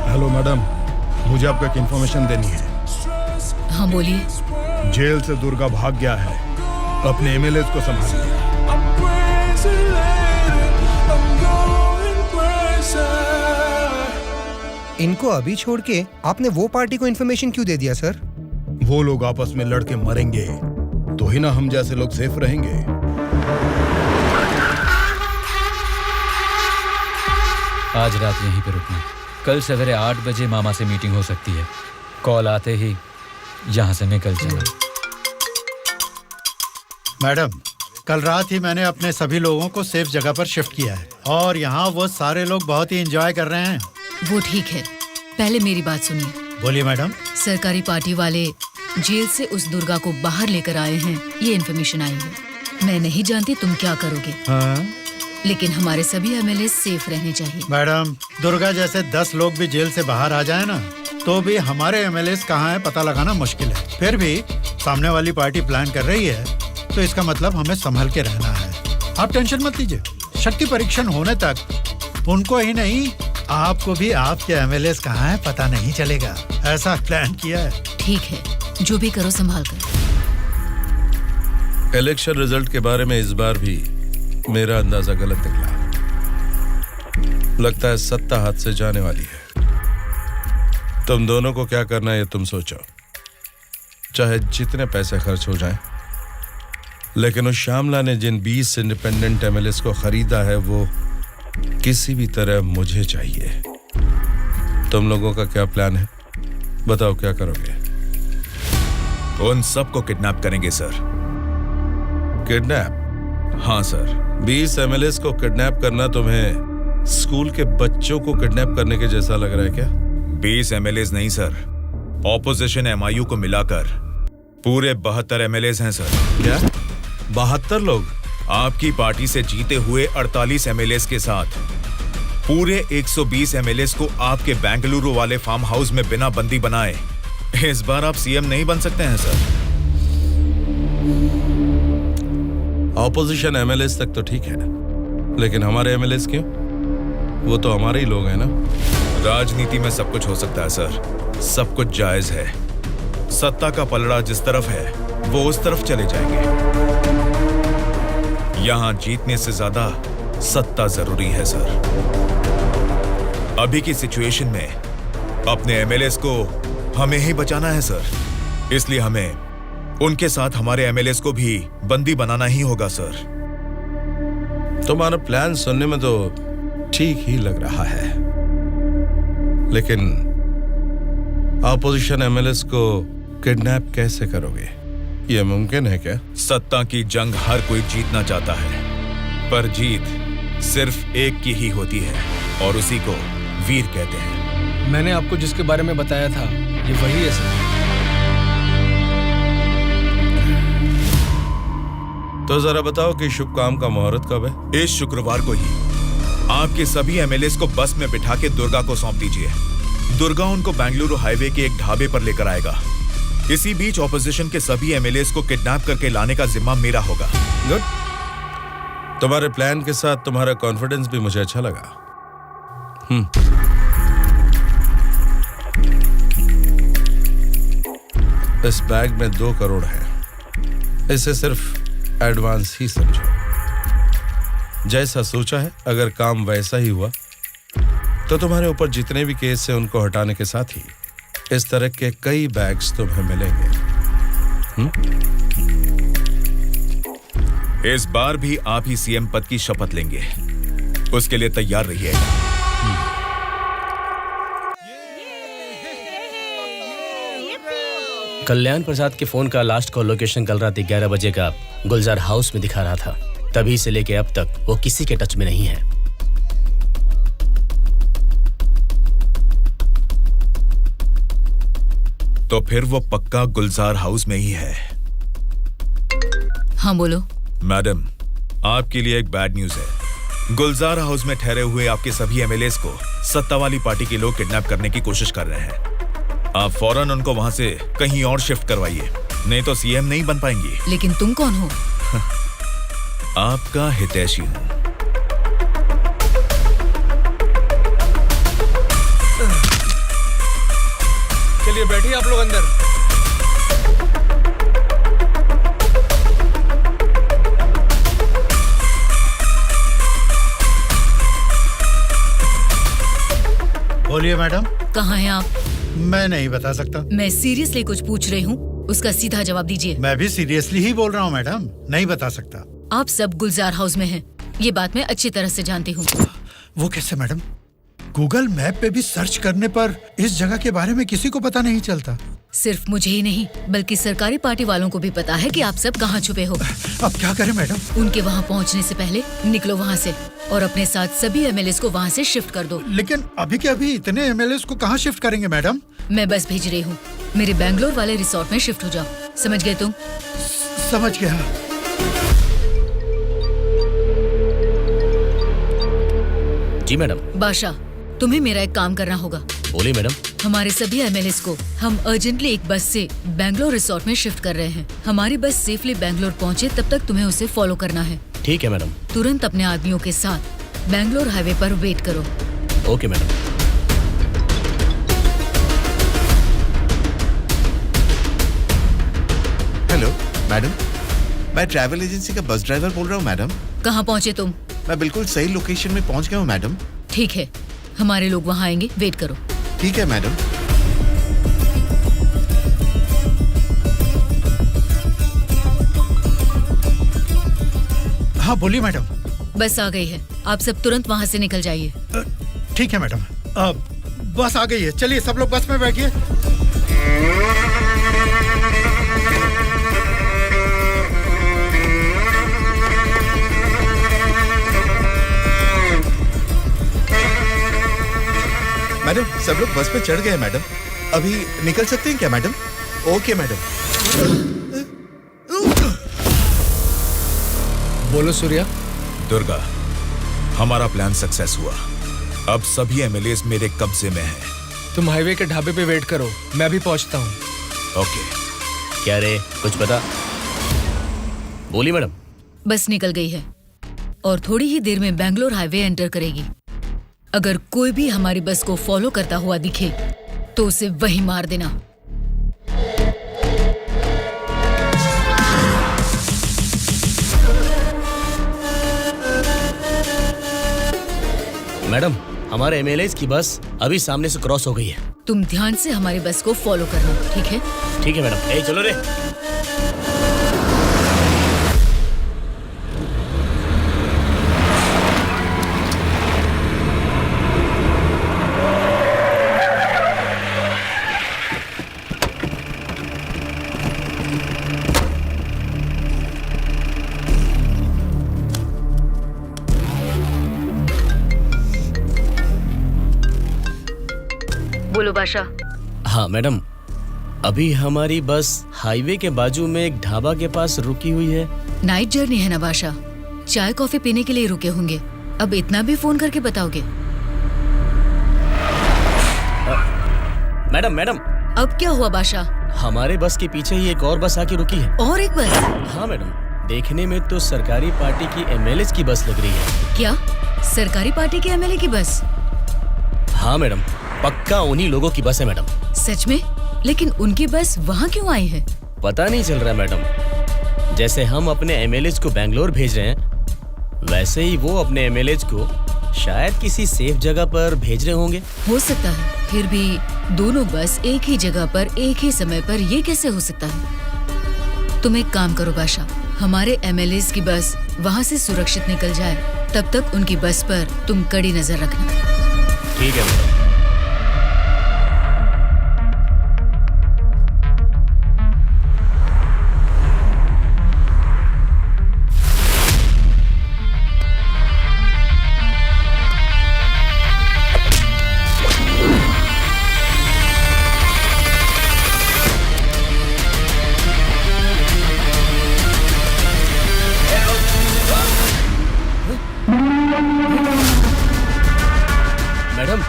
हेलो मैडम, मुझे आपको एक इन्फॉर्मेशन देनी है। हाँ बोलिए। जेल से दुर्गा भाग गया है, अपने एमएलए को संभालिए। इनको अभी छोड़ के आपने वो पार्टी को इन्फॉर्मेशन क्यों दे दिया सर? वो लोग आपस में लड़के मरेंगे तो ही ना हम जैसे लोग सेफ रहेंगे। आज रात यहीं पे रुकना। कल सवेरे 8 बजे मामा से मीटिंग हो सकती है। कॉल आते ही यहाँ से निकल जाना। मैडम, कल रात ही मैंने अपने सभी लोगों को सेफ जगह पर शिफ्ट किया है और यहाँ वो सारे लोग बहुत ही एंजॉय कर रहे हैं। वो ठीक है, पहले मेरी बात सुनिए। बोलिए मैडम। सरकारी पार्टी वाले जेल से उस दुर्गा को बाहर लेकर आए हैं, ये इन्फॉर्मेशन आई है। मैं नहीं जानती तुम क्या करोगे। हाँ? लेकिन हमारे सभी एमएलए सेफ रहने चाहिए। मैडम, दुर्गा जैसे 10 लोग भी जेल से बाहर आ जाए ना, तो भी हमारे एमएलए कहाँ है पता लगाना मुश्किल है। फिर भी सामने वाली पार्टी प्लान कर रही है तो इसका मतलब हमें संभल के रहना है। आप टेंशन मत लीजिए, शक्ति परीक्षण होने तक उनको ही नहीं, आपको भी आपके एमएलए कहाँ है पता नहीं चलेगा। ऐसा प्लान किया है। ठीक है, जो भी करो संभाल कर। इलेक्शन रिजल्ट के बारे में इस बार भी मेरा अंदाजा गलत निकला। लगता है सत्ता हाथ से जाने वाली है। तुम दोनों को क्या करना है ये तुम सोचो, चाहे जितने पैसे खर्च हो जाएं। लेकिन उस श्यामला ने जिन 20 इंडिपेंडेंट एमएलएस को खरीदा है वो किसी भी तरह मुझे चाहिए। तुम लोगों का क्या प्लान है? बताओ क्या करोगे? उन सबको किडनैप करेंगे सर। किडनैप? हाँ सर। 20 एमएलएस को किडनैप करना तुम्हें स्कूल के बच्चों को किडनैप करने के जैसा लग रहा है क्या? 20 एमएलएस नहीं सर, ऑपोजिशन एमआईयू को मिलाकर पूरे 72 एमएलएस हैं सर। क्या 72 लोग? आपकी पार्टी से जीते हुए 48 एमएलएस के साथ पूरे 120 एमएलएस को आपके बेंगलुरु वाले फार्म हाउस में बिना बंदी बनाए इस बार आप सीएम नहीं बन सकते हैं सर। ऑपोजिशन एमएलएस तक तो ठीक है, लेकिन हमारे एमएलएस क्यों? वो तो हमारे ही लोग हैं ना। राजनीति में सब कुछ हो सकता है सर, सब कुछ जायज है। सत्ता का पलड़ा जिस तरफ है वो उस तरफ चले जाएंगे। यहां जीतने से ज्यादा सत्ता जरूरी है सर। अभी की सिचुएशन में अपने एमएलएस को हमें ही बचाना है सर, इसलिए हमें उनके साथ हमारे एमएलएस को भी बंदी बनाना ही होगा सर। तुम्हारा प्लान सुनने में तो ठीक ही लग रहा है, लेकिन ऑपोजिशन एमएलएस को किडनैप कैसे करोगे? यह मुमकिन है क्या? सत्ता की जंग हर कोई जीतना चाहता है, पर जीत सिर्फ एक की ही होती है और उसी को वीर कहते हैं। मैंने आपको जिसके बारे में बताया था ये वही है सर। तो जरा बताओ कि शुभ काम का मुहूर्त कब है? इस शुक्रवार को ही आपके सभी एमएलएस को बस में बिठा के दुर्गा को सौंप दीजिए। दुर्गा उनको बेंगलुरु हाईवे के एक ढाबे पर लेकर आएगा। इसी बीच ऑपोजिशन के सभी एमएलएस को किडनैप करके लाने का जिम्मा मेरा होगा। गुड। तुम्हारे प्लान के साथ तुम्हारा कॉन्फिडेंस भी मुझे अच्छा लगा। इस बैग में 2 करोड़ है। इसे सिर्फ एडवांस ही समझो। जैसा सोचा है, अगर काम वैसा ही हुआ तो तुम्हारे ऊपर जितने भी केस हैं उनको हटाने के साथ ही इस तरह के कई बैग्स तुम्हें मिलेंगे। इस बार भी आप ही सीएम पद की शपथ लेंगे, उसके लिए तैयार रहिए। कल्याण प्रसाद के फोन का लास्ट कॉल लोकेशन कल रात 11 बजे का गुलजार हाउस में दिखा रहा था। तभी से लेके अब तक वो किसी के टच में नहीं है। तो फिर वो पक्का गुलजार हाउस में ही है। हाँ बोलो। मैडम, आपके लिए एक बैड न्यूज है। गुलजार हाउस में ठहरे हुए आपके सभी एमएलएस को सत्ता वाली पार्टी के लोग किडनैप करने की कोशिश कर रहे हैं। आप फौरन उनको वहां से कहीं और शिफ्ट करवाइए, नहीं तो सीएम नहीं बन पाएंगी। लेकिन तुम कौन हो? आपका हितैषी हूं। चलिए बैठिए आप लोग अंदर। बोलिए मैडम। कहाँ हैं आप? मैं नहीं बता सकता। मैं सीरियसली कुछ पूछ रही हूँ, उसका सीधा जवाब दीजिए। मैं भी सीरियसली ही बोल रहा हूँ मैडम, नहीं बता सकता। आप सब गुलजार हाउस में हैं, ये बात मैं अच्छी तरह से जानती हूँ। वो कैसे मैडम? गूगल मैप पे भी सर्च करने पर इस जगह के बारे में किसी को पता नहीं चलता। सिर्फ मुझे ही नहीं बल्कि सरकारी पार्टी वालों को भी पता है कि आप सब कहाँ छुपे हो। अब क्या करें मैडम? उनके वहाँ पहुँचने से पहले निकलो वहाँ से और अपने साथ सभी एमएलएस को वहाँ से शिफ्ट कर दो। लेकिन अभी के अभी इतने एमएलएस को कहाँ शिफ्ट करेंगे मैडम? मैं बस भेज रही हूँ, मेरे बैंगलोर वाले रिसोर्ट में शिफ्ट हो जाओ। समझ गए तुम? समझ गया। जी मैडम। बादशाह, तुम्हें मेरा एक काम करना होगा। बोलिए मैडम। हमारे सभी एमएलएस को हम अर्जेंटली एक बस से बैंगलोर रिसोर्ट में शिफ्ट कर रहे हैं। हमारी बस सेफली बैंगलोर पहुंचे तब तक तुम्हें उसे फॉलो करना है। ठीक है मैडम। तुरंत अपने आदमियों के साथ बैंगलोर हाईवे पर वेट करो। Okay madam. हेलो मैडम, मैं ट्रैवल एजेंसी का बस ड्राइवर बोल रहा हूँ मैडम। कहाँ पहुँचे तुम? मैं बिल्कुल सही लोकेशन में पहुँच गया हूँ मैडम। ठीक है, हमारे लोग वहाँ आएंगे, वेट करो। ठीक है मैडम। हाँ बोलिए मैडम। बस आ गई है, आप सब तुरंत वहाँ से निकल जाइए। ठीक है मैडम। बस आ गई है, चलिए सब लोग बस में बैठिए। मैडम, सब लोग बस पे चढ़ गए मैडम। अभी निकल सकते हैं क्या मैडम? Okay madam. बोलो सूर्या। दुर्गा, हमारा प्लान सक्सेस हुआ। अब सभी एमएलएस मेरे कब्जे में हैं। तुम हाईवे के ढाबे पे वेट करो, मैं अभी पहुंचता हूँ। ओके। क्या रे, कुछ पता? बोली मैडम। बस निकल गई है और थोड़ी ही देर में बैंगलोर हाईवे एंटर करेगी। अगर कोई भी हमारी बस को फॉलो करता हुआ दिखे तो उसे वहीं मार देना। मैडम, हमारे एमएलएस की बस अभी सामने से क्रॉस हो गई है। तुम ध्यान से हमारी बस को फॉलो करना, ठीक है? ठीक है मैडम। ए चलो रे। बोलो बादशाह। हाँ मैडम, अभी हमारी बस हाईवे के बाजू में एक ढाबा के पास रुकी हुई है। नाइट जर्नी है ना बादशाह, चाय कॉफी पीने के लिए रुके होंगे। अब इतना भी फोन करके बताओगे? Madam madam. अब क्या हुआ बादशाह? हमारे बस के पीछे ही एक और बस आके रुकी है। और एक बस? हाँ मैडम, देखने में तो सरकारी पार्टी की एमएलए की बस लग रही है। क्या सरकारी पार्टी के एमएलए की बस? हाँ मैडम, पक्का उन्हीं लोगों की बस है मैडम। सच में? लेकिन उनकी बस वहाँ क्यों आई है? पता नहीं चल रहा मैडम। जैसे हम अपने एमएलए को बेंगलोर भेज रहे हैं, वैसे ही वो अपने एमएलए को शायद किसी सेफ जगह पर भेज रहे होंगे। हो सकता है। फिर भी दोनों बस एक ही जगह पर एक ही समय पर, ये कैसे हो सकता है? तुम एक काम करो बादशाह, हमारे एमएलए की बस वहाँ से सुरक्षित निकल जाए, तब तक उनकी बस पर तुम कड़ी नजर रखना। ठीक है मैडम।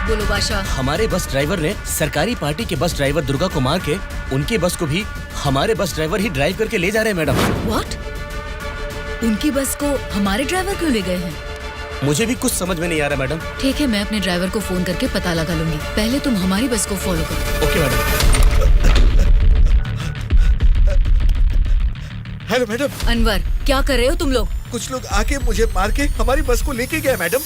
बोलो बादशाह। हमारे बस ड्राइवर ने सरकारी पार्टी के बस ड्राइवर दुर्गा को मार के उनकी बस को भी हमारे बस ड्राइवर ही ड्राइव करके ले जा रहे हैं मैडम। व्हाट? उनकी बस को हमारे ड्राइवर क्यों ले गए हैं? मुझे भी कुछ समझ में नहीं आ रहा मैडम। ठीक है, मैं अपने ड्राइवर को फोन करके पता लगा लूंगी। पहले तुम हमारी बस को फॉलो करो। Okay madam. Hello madam. Anwar, क्या कर रहे हो तुम लोग? कुछ लोग आके मुझे मार के हमारी बस को लेके गए मैडम।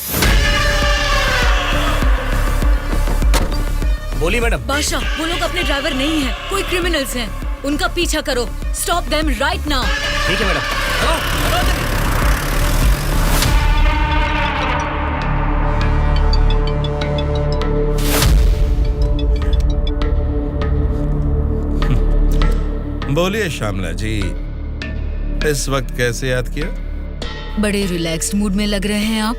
बोली मैडम। बादशाह, वो लोग अपने ड्राइवर नहीं हैं, कोई क्रिमिनल्स हैं। उनका पीछा करो। Stop them right now. ठीक है मैडम। बोलिए श्यामला जी, इस वक्त कैसे याद किया? बड़े रिलैक्स्ड मूड में लग रहे हैं आप।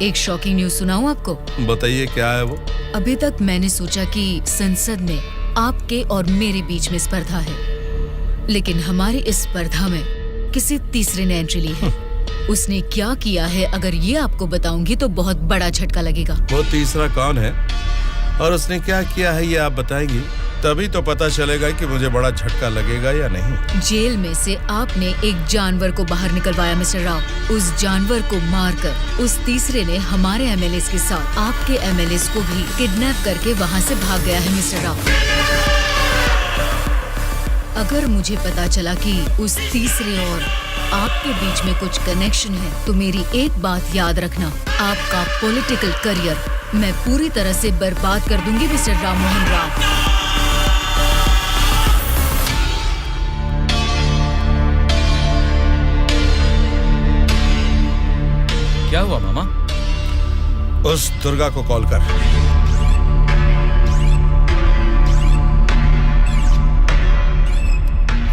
एक शॉकिंग न्यूज सुनाऊं आपको? बताइए, क्या है वो? अभी तक मैंने सोचा कि संसद में आपके और मेरे बीच में स्पर्धा है, लेकिन हमारी इस स्पर्धा में किसी तीसरे ने एंट्री ली है। उसने क्या किया है, अगर ये आपको बताऊंगी तो बहुत बड़ा झटका लगेगा। वो तीसरा कौन है और उसने क्या किया है, ये आप बताएंगी, तभी तो पता चलेगा कि मुझे बड़ा झटका लगेगा या नहीं। जेल में से आपने एक जानवर को बाहर निकलवाया मिस्टर राव। उस जानवर को मारकर उस तीसरे ने हमारे एमएलए के साथ आपके एमएलए को भी किडनैप करके वहाँ से भाग गया है मिस्टर राव। अगर मुझे पता चला कि उस तीसरे और आपके बीच में कुछ कनेक्शन है, तो मेरी एक बात याद रखना, आपका पॉलिटिकल करियर मैं पूरी तरह से बर्बाद कर दूंगी मिस्टर राम मोहन राव। क्या हुआ मामा? उस दुर्गा को कॉल कर।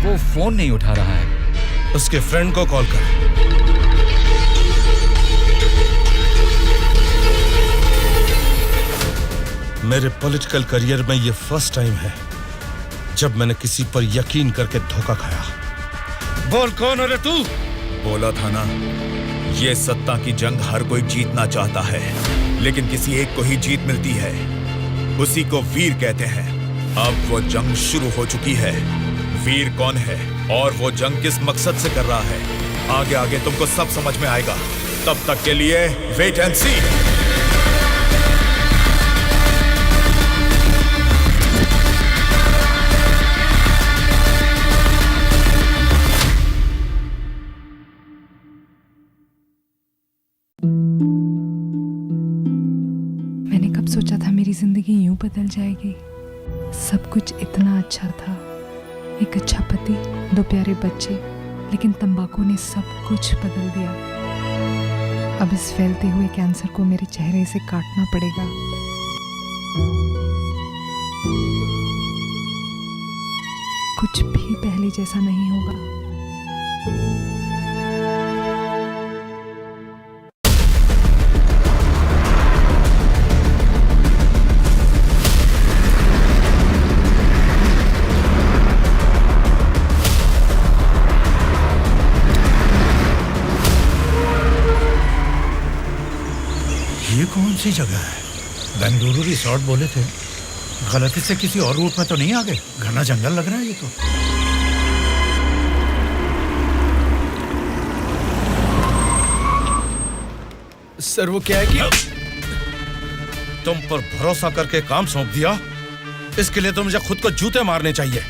वो फोन नहीं उठा रहा है। उसके फ्रेंड को कॉल कर। मेरे पॉलिटिकल करियर में ये फर्स्ट टाइम है जब मैंने किसी पर यकीन करके धोखा खाया। बोल, कौन है रे तू? बोला था ना, ये सत्ता की जंग हर कोई जीतना चाहता है, लेकिन किसी एक को ही जीत मिलती है, उसी को वीर कहते हैं। अब वो जंग शुरू हो चुकी है। वीर कौन है और वो जंग किस मकसद से कर रहा है, आगे आगे तुमको सब समझ में आएगा। तब तक के लिए वेट एंड सी। मैंने कब सोचा था मेरी जिंदगी यूं बदल जाएगी। सब कुछ इतना अच्छा था, एक अच्छा पति, 2 प्यारे बच्चे, लेकिन तंबाकू ने सब कुछ बदल दिया। अब इस फैलते हुए कैंसर को मेरे चेहरे से काटना पड़ेगा। कुछ भी पहले जैसा नहीं होगा। ये कौन सी जगह है? बेंगलुरु रिसोर्ट बोले थे। गलती से किसी और रूट में तो नहीं आ गए? घना जंगल लग रहा है ये तो। सर वो क्या है कि तुम पर भरोसा करके काम सौंप दिया, इसके लिए तो मुझे खुद को जूते मारने चाहिए।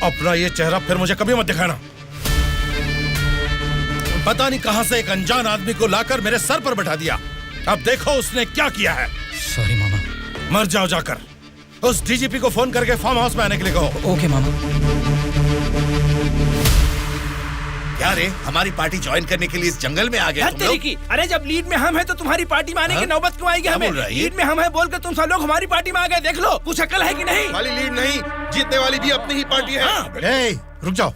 अपना ये चेहरा फिर मुझे कभी मत दिखाना। पता नहीं कहां से एक अनजान आदमी को लाकर मेरे सर पर बैठा दिया। अब देखो उसने क्या किया है। सॉरी मामा। मर जाओ जाकर। उस डीजीपी को फोन करके फार्म हाउस में आने के लिए कहो। ओके मामा। क्या रे, हमारी पार्टी ज्वाइन करने के लिए इस जंगल में आ गए तुम लोग? अरे जब लीड में हम हैं तो तुम्हारी पार्टी में आने की नौबत क्यों आएगी हमें? लीड में हम हैं बोलकर तुम सब लोग हमारी पार्टी में आ गए। देख लो, कुछ अकल है कि नहीं? वाली लीड नहीं, जीतने वाली भी अपनी ही पार्टी है। रुक जाओ,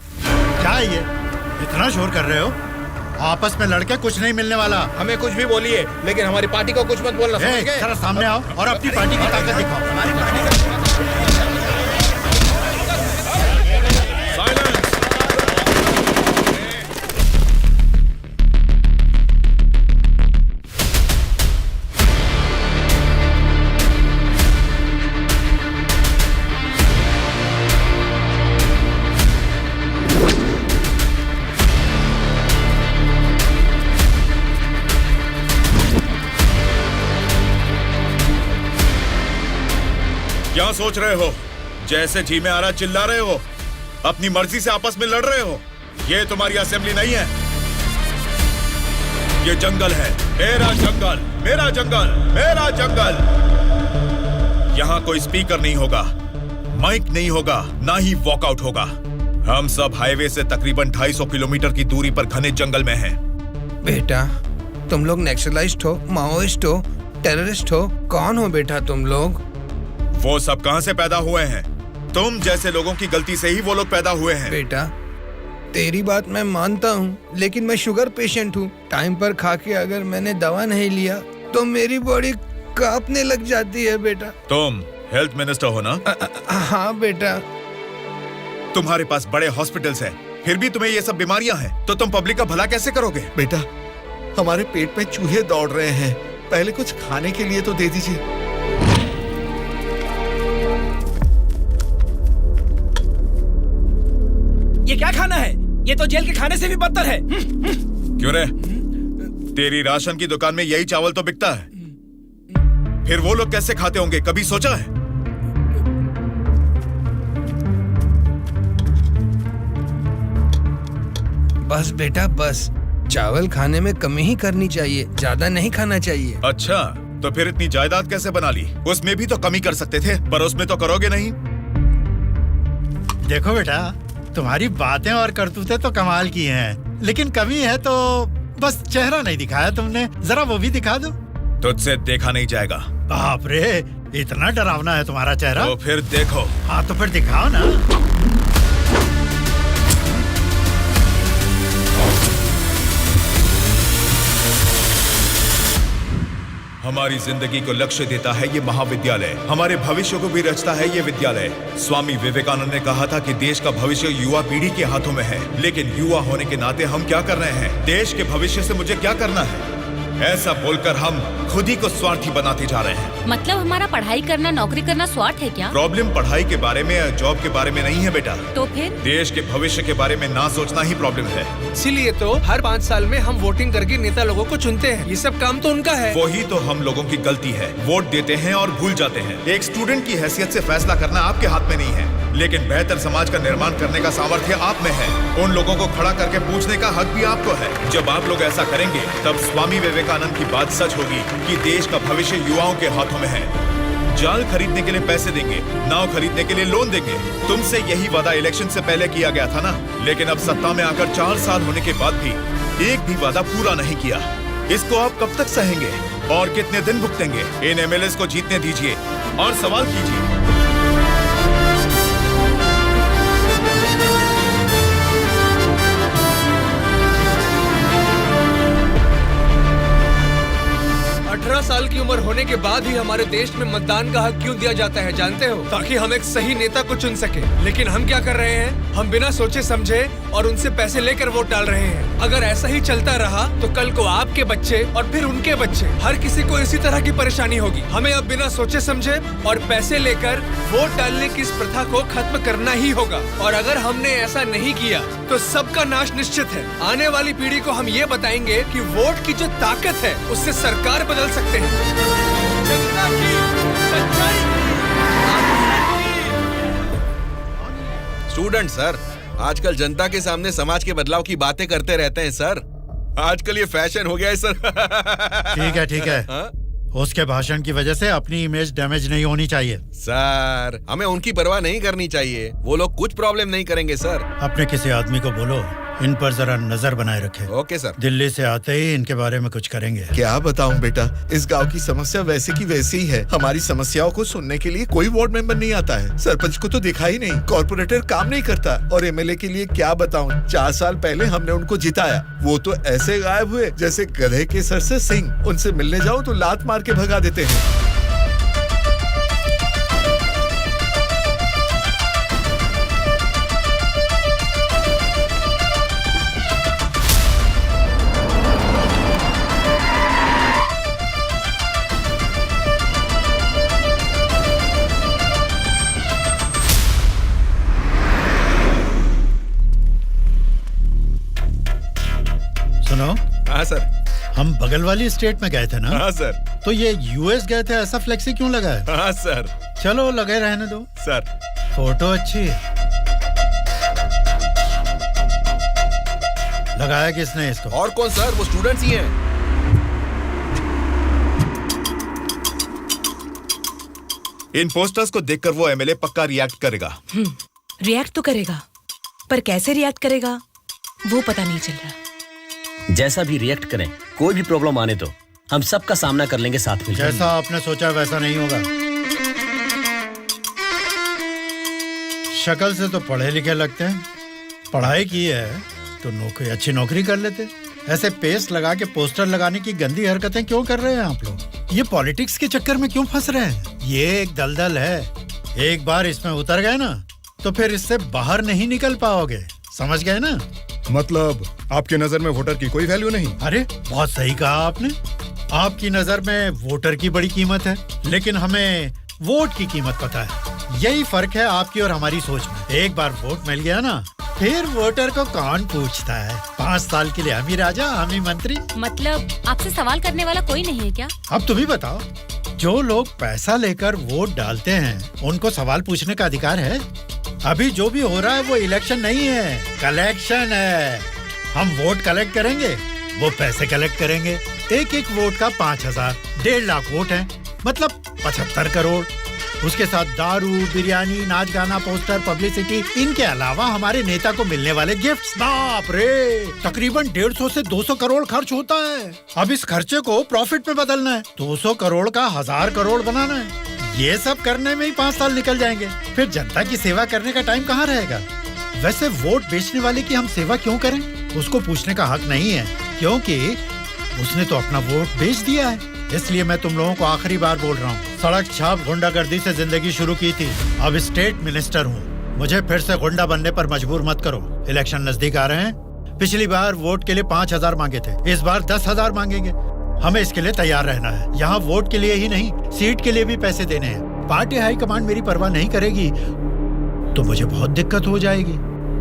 क्या है ये? इतना शोर कर रहे हो? आपस में लड़के कुछ नहीं मिलने वाला। हमें कुछ भी बोलिए, लेकिन हमारी पार्टी को कुछ मत बोलना। समझ गए? जरा सामने आओ और अपनी पार्टी की ताकत दिखाओ। हमारी पार्टी क्या सोच रहे हो? जैसे जी में आ रहा चिल्ला रहे हो, अपनी मर्जी से आपस में लड़ रहे हो। ये तुम्हारी असेंबली नहीं है, ये जंगल है। मेरा जंगल, मेरा जंगल, मेरा जंगल। यहाँ कोई स्पीकर नहीं होगा, माइक नहीं होगा, ना ही वॉकआउट होगा। हम सब हाईवे से तकरीबन 250 किलोमीटर की दूरी पर घने जंगल में हैं। बेटा, तुम लोग नक्सलाइस्ट हो, माओइस्ट हो, टेररिस्ट हो, कौन हो बेटा तुम लोग? वो सब कहां से पैदा हुए हैं? तुम जैसे लोगों की गलती से ही वो लोग पैदा हुए हैं। बेटा, तेरी बात मैं मानता हूँ, लेकिन मैं शुगर पेशेंट हूँ। टाइम पर खा के अगर मैंने दवा नहीं लिया तो मेरी बॉडी कांपने लग जाती है बेटा। तुम हेल्थ मिनिस्टर हो ना? हाँ बेटा। तुम्हारे पास बड़े हॉस्पिटल्स हैं, फिर भी तुम्हें ये सब बीमारियां हैं, तो तुम पब्लिक का भला कैसे करोगे? बेटा, हमारे पेट में चूहे दौड़ रहे हैं, पहले कुछ खाने के लिए तो दे दीजिए। ये क्या खाना है? ये तो जेल के खाने से भी बदतर है। क्यों रे? तेरी राशन की दुकान में यही चावल तो बिकता है, फिर वो लोग कैसे खाते होंगे, कभी सोचा है? बस बेटा बस, चावल खाने में कमी ही करनी चाहिए, ज्यादा नहीं खाना चाहिए। अच्छा, तो फिर इतनी जायदाद कैसे बना ली? उसमें भी तो कमी कर सकते थे, पर उसमें तो करोगे नहीं। देखो बेटा, तुम्हारी बातें और करतूतें तो कमाल की हैं, लेकिन कमी है तो बस चेहरा नहीं दिखाया तुमने। जरा वो भी दिखा दो। तुझसे देखा नहीं जाएगा। बाप रे, इतना डरावना है तुम्हारा चेहरा? तो फिर देखो। हाँ तो फिर दिखाओ ना। हमारी जिंदगी को लक्ष्य देता है ये महाविद्यालय, हमारे भविष्य को भी रचता है ये विद्यालय। स्वामी विवेकानंद ने कहा था कि देश का भविष्य युवा पीढ़ी के हाथों में है, लेकिन युवा होने के नाते हम क्या कर रहे हैं? देश के भविष्य से मुझे क्या करना है, ऐसा बोलकर हम खुद ही को स्वार्थी बनाते जा रहे हैं। मतलब हमारा पढ़ाई करना, नौकरी करना स्वार्थ है क्या? प्रॉब्लम पढ़ाई के बारे में या जॉब के बारे में नहीं है बेटा, तो फिर देश के भविष्य के बारे में ना सोचना ही प्रॉब्लम है। इसीलिए तो हर 5 साल में हम वोटिंग करके नेता लोगों को चुनते हैं। ये सब काम तो उनका है। वही तो हम लोगों की गलती है, वोट देते हैं और भूल जाते हैं। एक स्टूडेंट की हैसियत से फैसला करना आपके हाथ में नहीं है, लेकिन बेहतर समाज का निर्माण करने का सामर्थ्य आप में है। उन लोगों को खड़ा करके पूछने का हक भी आपको है। जब आप लोग ऐसा करेंगे, तब स्वामी विवेकानंद की बात सच होगी कि देश का भविष्य युवाओं के हाथों में है। जाल खरीदने के लिए पैसे देंगे, नाव खरीदने के लिए लोन देंगे। तुमसे यही वादा इलेक्शन से पहले किया गया था ना, लेकिन अब सत्ता में आकर 4 साल होने के बाद भी एक भी वादा पूरा नहीं किया। इसको आप कब तक सहेंगे और कितने दिन भुगतेंगे? इन एमएलएस को जीतने दीजिए और सवाल कीजिए। 18 साल की उम्र होने होने के बाद ही हमारे देश में मतदान का हक क्यों दिया जाता है जानते हो? ताकि हम एक सही नेता को चुन सके। लेकिन हम क्या कर रहे हैं? हम बिना सोचे समझे और उनसे पैसे लेकर वोट डाल रहे हैं। अगर ऐसा ही चलता रहा तो कल को आपके बच्चे और फिर उनके बच्चे, हर किसी को इसी तरह की परेशानी होगी। हमें अब बिना सोचे समझे और पैसे लेकर वोट डालने की इस प्रथा को खत्म करना ही होगा। और अगर हमने ऐसा नहीं किया तो सबका नाश निश्चित है। आने वाली पीढ़ी को हम ये बताएंगे कि वोट की जो ताकत है उससे सरकार बदल सकते हैं। जनता की सच्चाई स्टूडेंट सर, आजकल जनता के सामने समाज के बदलाव की बातें करते रहते हैं सर। आजकल ये फैशन हो गया है सर। ठीक है। हाँ? उसके भाषण की वजह से अपनी इमेज डैमेज नहीं होनी चाहिए। सर, हमें उनकी परवाह नहीं करनी चाहिए। वो लोग कुछ प्रॉब्लम नहीं करेंगे सर। अपने किसी आदमी को बोलो इन पर जरा नजर बनाए रखे। Okay sir. दिल्ली से आते ही इनके बारे में कुछ करेंगे। क्या बताऊं बेटा, इस गांव की समस्या वैसे की वैसी ही है। हमारी समस्याओं को सुनने के लिए कोई वार्ड मेंबर नहीं आता है। सरपंच को तो देखा ही नहीं, कॉर्पोरेटर काम नहीं करता, और एमएलए के लिए क्या बताऊं, 4 साल पहले हमने उनको जिताया, वो तो ऐसे गायब हुए जैसे गधे के सर से सिंह। उनसे मिलने जाओ तो लात मार के भगा देते हैं। हाँ सर। हम बगल वाली स्टेट में गए थे ना? हाँ सर। तो ये यूएस गए थे, ऐसा फ्लेक्सी क्यों लगा है? हाँ सर। चलो लगे रहने दो सर। फोटो अच्छी है। लगाया किसने इसको? और कौन सर, वो स्टूडेंट्स ही हैं। इन पोस्टर्स को देखकर वो एमएलए पक्का रिएक्ट करेगा। रिएक्ट तो करेगा, पर कैसे रिएक्ट करेगा वो पता नहीं चल रहा। जैसा भी रिएक्ट करें, कोई भी प्रॉब्लम आने दो, हम सबका सामना कर लेंगे साथ में। जैसा आपने सोचा वैसा नहीं होगा। शक्ल से तो पढ़े लिखे लगते हैं, पढ़ाई की है तो अच्छी नौकरी कर लेते। ऐसे पेस्ट लगा के पोस्टर लगाने की गंदी हरकतें क्यों कर रहे हैं आप लोग? ये पॉलिटिक्स के चक्कर में क्यों फंस रहे हैं? ये एक दलदल है, एक बार इसमें उतर गए ना तो फिर इससे बाहर नहीं निकल पाओगे। समझ गए ना? मतलब आपकी नजर में वोटर की कोई वैल्यू नहीं? अरे बहुत सही कहा आपने। आपकी नजर में वोटर की बड़ी कीमत है, लेकिन हमें वोट की कीमत पता है। यही फर्क है आपकी और हमारी सोच में। एक बार वोट मिल गया ना, फिर वोटर को कौन पूछता है? 5 साल के लिए हम ही राजा, हम ही मंत्री। मतलब आपसे सवाल करने वाला कोई नहीं है क्या? अब तुम ही बताओ, जो लोग पैसा लेकर वोट डालते हैं उनको सवाल पूछने का अधिकार है? अभी जो भी हो रहा है वो इलेक्शन नहीं है, कलेक्शन है। हम वोट कलेक्ट करेंगे, वो पैसे कलेक्ट करेंगे। एक एक वोट का 5000, 1.5 लाख वोट हैं, मतलब 75 करोड़। उसके साथ दारू, बिरयानी, नाच गाना, पोस्टर, पब्लिसिटी, इनके अलावा हमारे नेता को मिलने वाले गिफ्ट्स। बाप रे, तकरीबन 150 से 200 करोड़ खर्च होता है। अब इस खर्चे को प्रॉफिट में बदलना है, 200 करोड़ का 1000 करोड़ बनाना है। ये सब करने में ही 5 साल निकल जाएंगे। फिर जनता की सेवा करने का टाइम कहाँ रहेगा? वैसे वोट बेचने वाले की हम सेवा क्यों करें? उसको पूछने का हक नहीं है, क्योंकि उसने तो अपना वोट बेच दिया है। इसलिए मैं तुम लोगों को आखिरी बार बोल रहा हूँ, सड़क छाप गुंडागर्दी से जिंदगी शुरू की थी, अब स्टेट मिनिस्टर हूँ। मुझे फिर से गुंडा बनने पर मजबूर मत करो। इलेक्शन नजदीक आ रहे हैं। पिछली बार वोट के लिए 5000 मांगे थे, इस बार 10,000 मांगेंगे। हमें इसके लिए तैयार रहना है। यहाँ वोट के लिए ही नहीं, सीट के लिए भी पैसे देने हैं। पार्टी हाईकमांड मेरी परवाह नहीं करेगी तो मुझे बहुत दिक्कत हो जाएगी।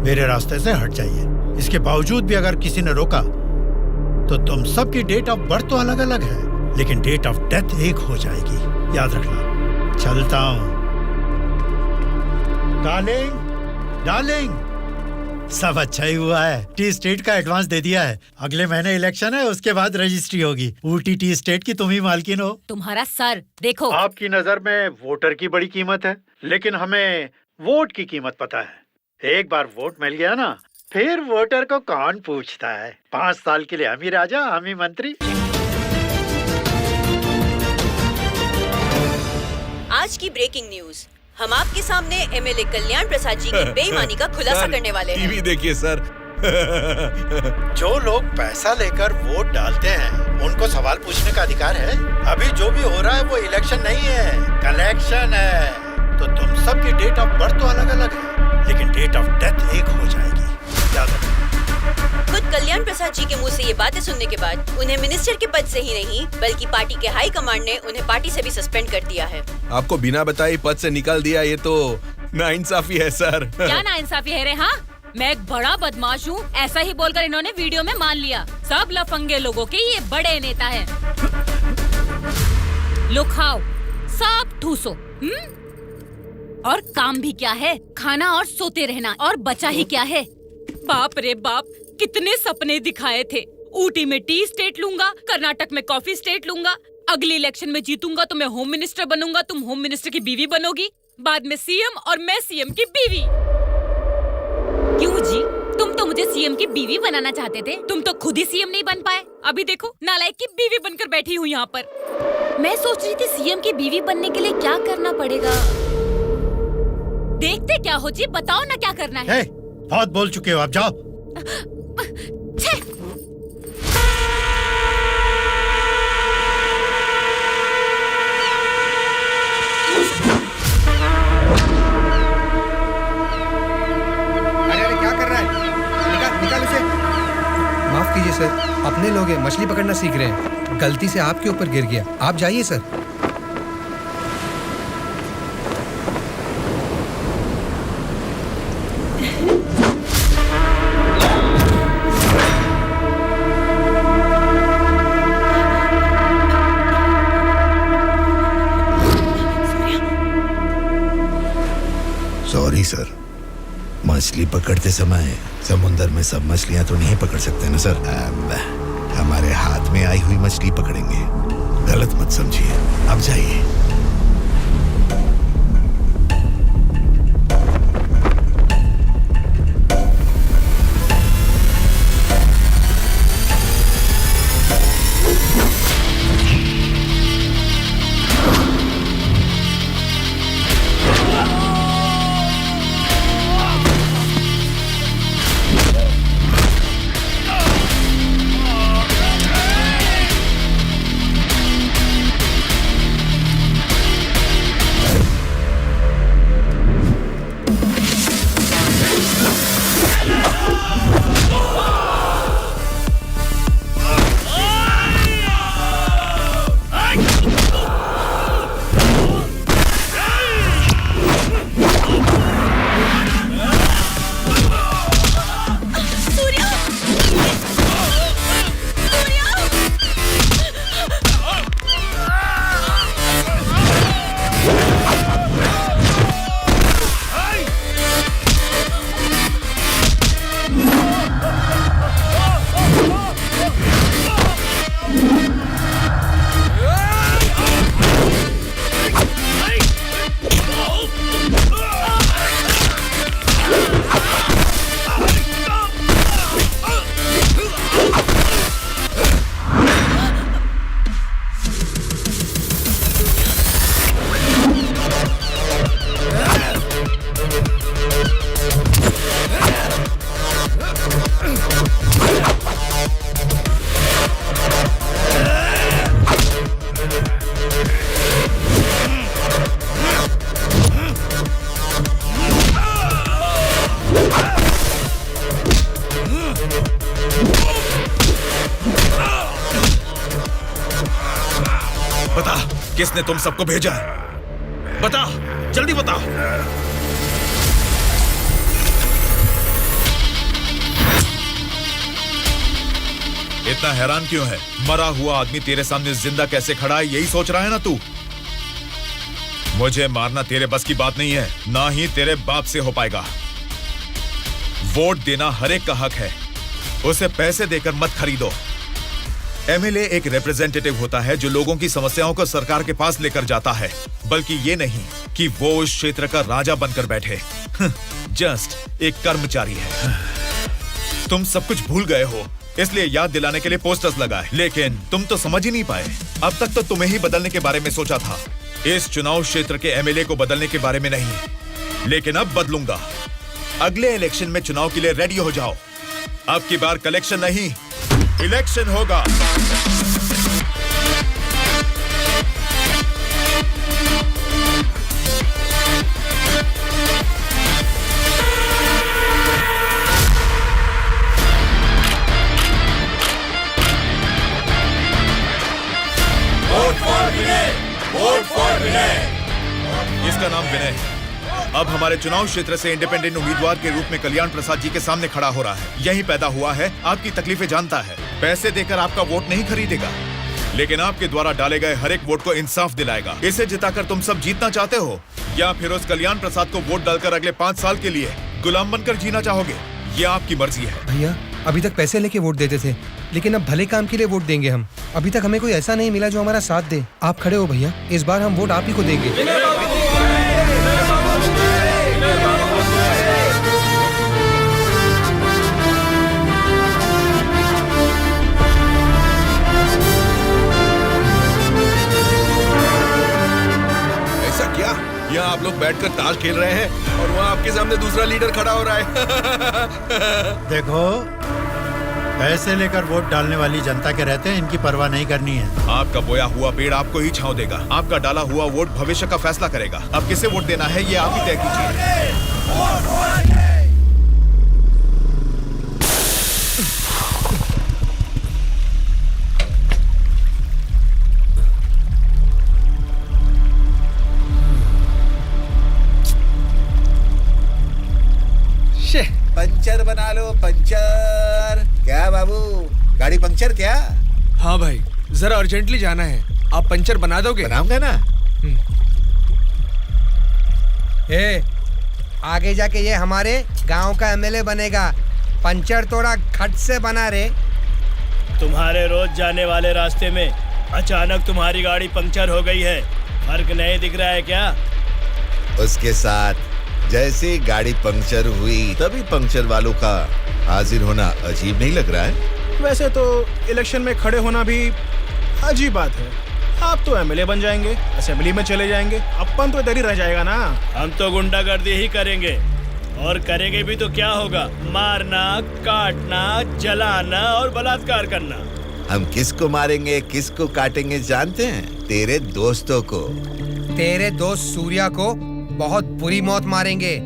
मेरे रास्ते से हट जाइए। इसके बावजूद भी अगर किसी ने रोका तो तुम सबकी डेट ऑफ बर्थ तो अलग अलग है, लेकिन डेट ऑफ डेथ एक हो जाएगी, याद रखना। चलता हूँ। डार्लिंग, सब अच्छा ही हुआ है। टी स्टेट का एडवांस दे दिया है। अगले महीने इलेक्शन है, उसके बाद रजिस्ट्री होगी। ऊटी टी स्टेट की तुम ही मालकिन हो। तुम्हारा सर देखो। आपकी नजर में वोटर की बड़ी कीमत है, लेकिन हमें वोट की कीमत पता है। एक बार वोट मिल गया ना, फिर वोटर को कौन पूछता है? 5 साल के लिए हम ही राजा, हम ही मंत्री। आज की ब्रेकिंग न्यूज, हम आपके सामने एमएलए कल्याण प्रसाद जी की बेईमानी का खुलासा करने वाले हैं। टीवी देखिए सर। जो लोग पैसा लेकर वोट डालते हैं उनको सवाल पूछने का अधिकार है। अभी जो भी हो रहा है वो इलेक्शन नहीं है, कलेक्शन है। तो तुम सबकी डेट ऑफ बर्थ तो अलग अलग है, लेकिन डेट ऑफ डेथ एक हो जाएगी, याद रखना। खुद कल्याण प्रसाद जी के मुंह से ये बातें सुनने के बाद उन्हें मिनिस्टर के पद से ही नहीं बल्कि पार्टी के हाई कमांड ने उन्हें पार्टी से भी सस्पेंड कर दिया है। आपको बिना बताए पद से निकाल दिया, ये तो नाइंसाफी है सर। क्या नाइंसाफी है रे? हाँ, मैं एक बड़ा बदमाश हूँ, ऐसा ही बोलकर इन्होंने वीडियो में मान लिया। सब लफंगे लोगों के ये बड़े नेता हैं। लो खाओ, सब ठूसो। और काम भी क्या है? खाना और सोते रहना। और बचा ही क्या है? बाप रे बाप, कितने सपने दिखाए थे। ऊटी में टी स्टेट लूंगा, कर्नाटक में कॉफी स्टेट लूंगा, अगली इलेक्शन में जीतूंगा तो मैं होम मिनिस्टर बनूंगा, तुम होम मिनिस्टर की बीवी बनोगी, बाद में सीएम और मैं सीएम की बीवी। क्यों जी, तुम तो मुझे सीएम की बीवी बनाना चाहते थे, तुम तो खुद ही सीएम नहीं बन पाए। अभी देखो, नालायक की बीवी बनकर बैठी हूँ यहाँ पर। मैं सोच रही थी सीएम की बीवी बनने के लिए क्या करना पड़ेगा। देखते क्या हो जी, बताओ ना क्या करना है। बहुत बोल चुके हो, आप जाओ। अरे क्या कर रहा है? निकाल उसे। माफ कीजिए सर, अपने लोग हैं, मछली पकड़ना सीख रहे हैं, गलती से आपके ऊपर गिर गया। आप जाइए सर। सॉरी सर, मछली पकड़ते समय समुंदर में सब मछलियां तो नहीं पकड़ सकते ना सर। हमारे हाथ में आई हुई मछली पकड़ेंगे, गलत मत समझिए। अब जाइए। किसने तुम सबको भेजा? बता, जल्दी बता। इतना हैरान क्यों है? मरा हुआ आदमी तेरे सामने जिंदा कैसे खड़ा है, यही सोच रहा है ना तू? मुझे मारना तेरे बस की बात नहीं है, ना ही तेरे बाप से हो पाएगा। वोट देना हर एक का हक है, उसे पैसे देकर मत खरीदो। एमएलए एक रिप्रेजेंटेटिव होता है जो लोगों की समस्याओं को सरकार के पास लेकर जाता है, बल्कि ये नहीं कि वो उस क्षेत्र का राजा बनकर बैठे। जस्ट एक कर्मचारी है। तुम सब कुछ भूल गए हो, इसलिए याद दिलाने के लिए पोस्टर्स लगाए, लेकिन तुम तो समझ ही नहीं पाए। अब तक तो तुम्हें ही बदलने के बारे में सोचा था, इस चुनाव क्षेत्र के एमएलए को बदलने के बारे में नहीं। लेकिन अब बदलूंगा। अगले इलेक्शन में चुनाव के लिए रेडी हो जाओ। अब की बार कलेक्शन नहीं, इलेक्शन होगा। विनय, अब हमारे चुनाव क्षेत्र से इंडिपेंडेंट उम्मीदवार के रूप में कल्याण प्रसाद जी के सामने खड़ा हो रहा है। यही पैदा हुआ है, आपकी तकलीफें जानता है। पैसे देकर आपका वोट नहीं खरीदेगा, लेकिन आपके द्वारा डाले गए हर एक वोट को इंसाफ दिलाएगा। इसे जिताकर तुम सब जीतना चाहते हो, या फिर उस कल्याण प्रसाद को वोट डालकर अगले 5 साल के लिए गुलाम बनकर जीना चाहोगे? ये आपकी मर्जी है। भैया, अभी तक पैसे लेके वोट देते थे, लेकिन अब भले काम के लिए वोट देंगे हम। अभी तक हमें कोई ऐसा नहीं मिला जो हमारा साथ दे। आप खड़े हो भैया, इस बार हम वोट आप ही को देंगे। यहाँ आप लोग बैठकर ताश खेल रहे हैं और वहाँ आपके सामने दूसरा लीडर खड़ा हो रहा है। देखो, पैसे लेकर वोट डालने वाली जनता के रहते हैं, इनकी परवाह नहीं करनी है। आपका बोया हुआ पेड़ आपको ही छांव देगा। आपका डाला हुआ वोट भविष्य का फैसला करेगा। अब किसे वोट देना है ये आप ही तय कीजिए। पंचर बना लो, पंचर। क्या बाबू, गाड़ी पंचर क्या? हाँ भाई, जरा अर्जेंटली जाना है। आप पंचर बना दोगे? बनाऊंगा ना। आगे जाके ये हमारे गांव का एमएलए बनेगा। पंचर थोड़ा खट से बना रे। तुम्हारे रोज जाने वाले रास्ते में अचानक तुम्हारी गाड़ी पंक्चर हो गई है, फर्क नहीं दिख रहा है क्या? उसके साथ जैसे गाड़ी पंक्चर हुई तभी पंक्चर वालों का हाजिर होना अजीब नहीं लग रहा है? वैसे तो इलेक्शन में खड़े होना भी अजीब बात है। आप तो एमएलए बन जाएंगे, असेंबली में चले जाएंगे, अपन तो इधर ही रह जाएगा ना। हम तो गुंडागर्दी ही करेंगे, और करेंगे भी तो क्या होगा? मारना, काटना, जलाना और बलात्कार करना। हम किसको मारेंगे, किसको काटेंगे जानते हैं? तेरे दोस्तों को। तेरे दोस्त सूर्या को बहुत बुरी मौत मारेंगे।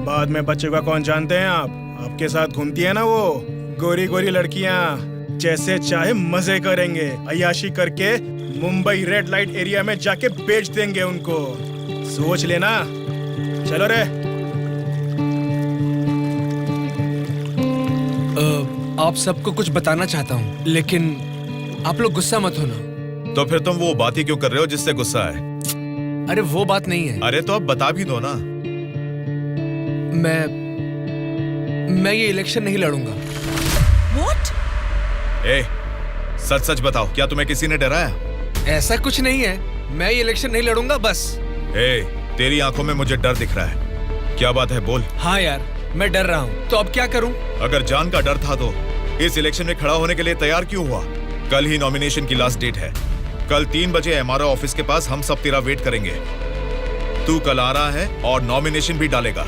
बाद में बच्चों का कौन जानते हैं आप? आपके साथ घूमती है ना वो गोरी गोरी लड़कियां, जैसे चाहे मजे करेंगे। अय्याशी करके मुंबई रेड लाइट एरिया में जाके बेच देंगे उनको। सोच लेना। चलो रे। आप सबको कुछ बताना चाहता हूँ, लेकिन आप लोग गुस्सा मत होना। तो फिर तुम वो बात ही क्यों कर रहे हो जिससे गुस्सा है? अरे वो बात नहीं है। अरे तो अब बता भी दो ना। मैं ये इलेक्शन नहीं लड़ूंगा। What? ए, सच सच बताओ, क्या तुम्हें किसी ने डराया? ऐसा कुछ नहीं है, मैं ये इलेक्शन नहीं लड़ूंगा बस। ए, तेरी आंखों में मुझे डर दिख रहा है। क्या बात है, बोल। हाँ यार, मैं डर रहा हूँ, तो अब क्या करूँ? अगर जान का डर था तो इस इलेक्शन में खड़ा होने के लिए तैयार क्यों हुआ? कल ही नॉमिनेशन की लास्ट डेट है। कल 3 बजे एमआरओ ऑफिस के पास हम सब तेरा वेट करेंगे। तू कल आ रहा है और नॉमिनेशन भी डालेगा।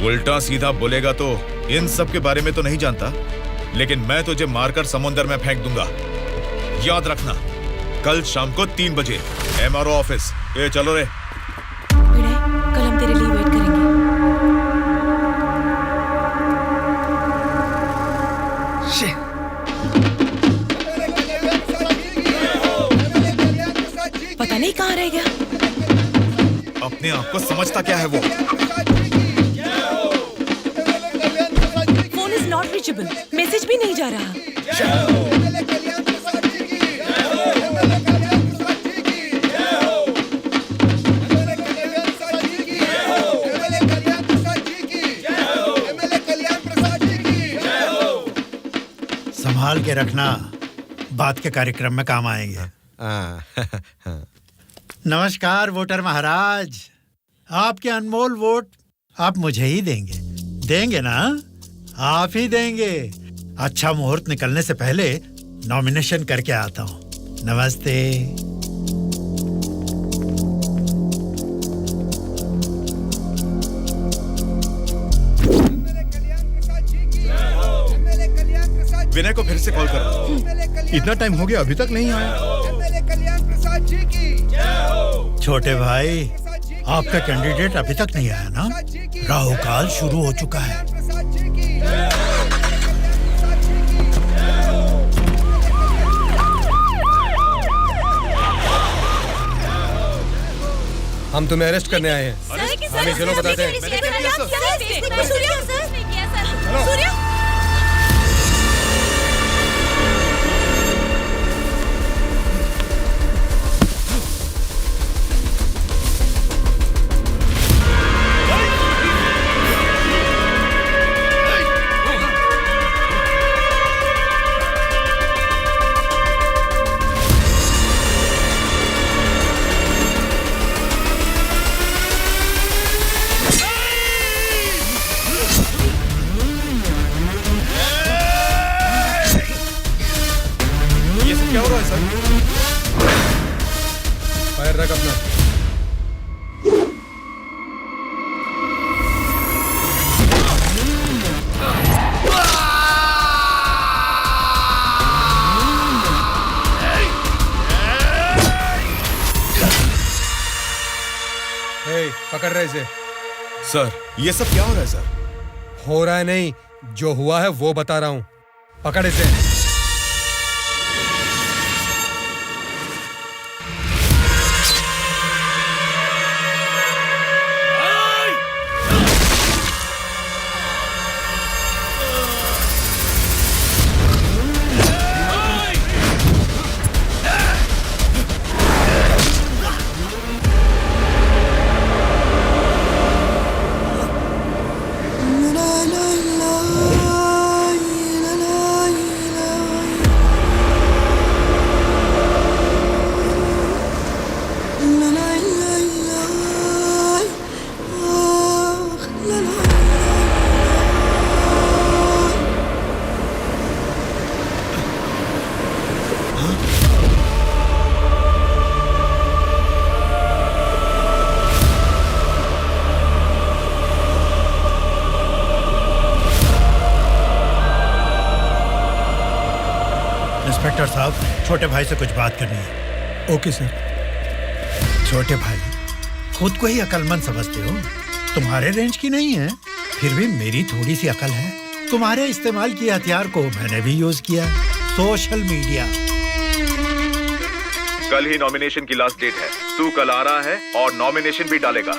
उल्टा सीधा बोलेगा तो इन सब के बारे में तो नहीं जानता, लेकिन मैं तुझे मारकर समुंदर में फेंक दूंगा। याद रखना, कल शाम को 3 बजे एमआरओ ऑफिस। ए चलो रे। विनय, कल हम तेरे लिए वेट करेंगे। पता नहीं कहाँ रह गया। अपने आप को समझता क्या है वो? Phone is not reachable, message भी नहीं जा रहा। संभाल के रखना, बात के कार्यक्रम में काम आएंगे। नमस्कार वोटर महाराज, आपके अनमोल वोट आप मुझे ही देंगे। देंगे ना? आप ही देंगे। अच्छा मुहूर्त निकलने से पहले नॉमिनेशन करके आता हूँ। नमस्ते। विनय को फिर से कॉल करो। इतना टाइम हो गया, अभी तक नहीं आया। छोटे भाई, आपका कैंडिडेट अभी तक नहीं आया ना? राहु काल शुरू हो चुका है। हम तुम्हें अरेस्ट करने आए हैं। हमें चलो बताते हैं। क्या हो रहा है सर? फायर रख अपना। पकड़ रहे इसे। सर ये सब क्या हो रहा है सर? हो रहा है नहीं, जो हुआ है वो बता रहा हूँ। पकड़ इसे। इंस्पेक्टर साहब, छोटे भाई से कुछ बात करनी है। Okay sir. छोटे भाई, खुद को ही अकलमंद समझते हो, तुम्हारे रेंज की नहीं है, फिर भी मेरी थोड़ी सी अकल है। तुम्हारे इस्तेमाल किए हथियार को मैंने भी यूज किया, सोशल मीडिया। कल ही नॉमिनेशन की लास्ट डेट है। तू कल आ रहा है और नॉमिनेशन भी डालेगा।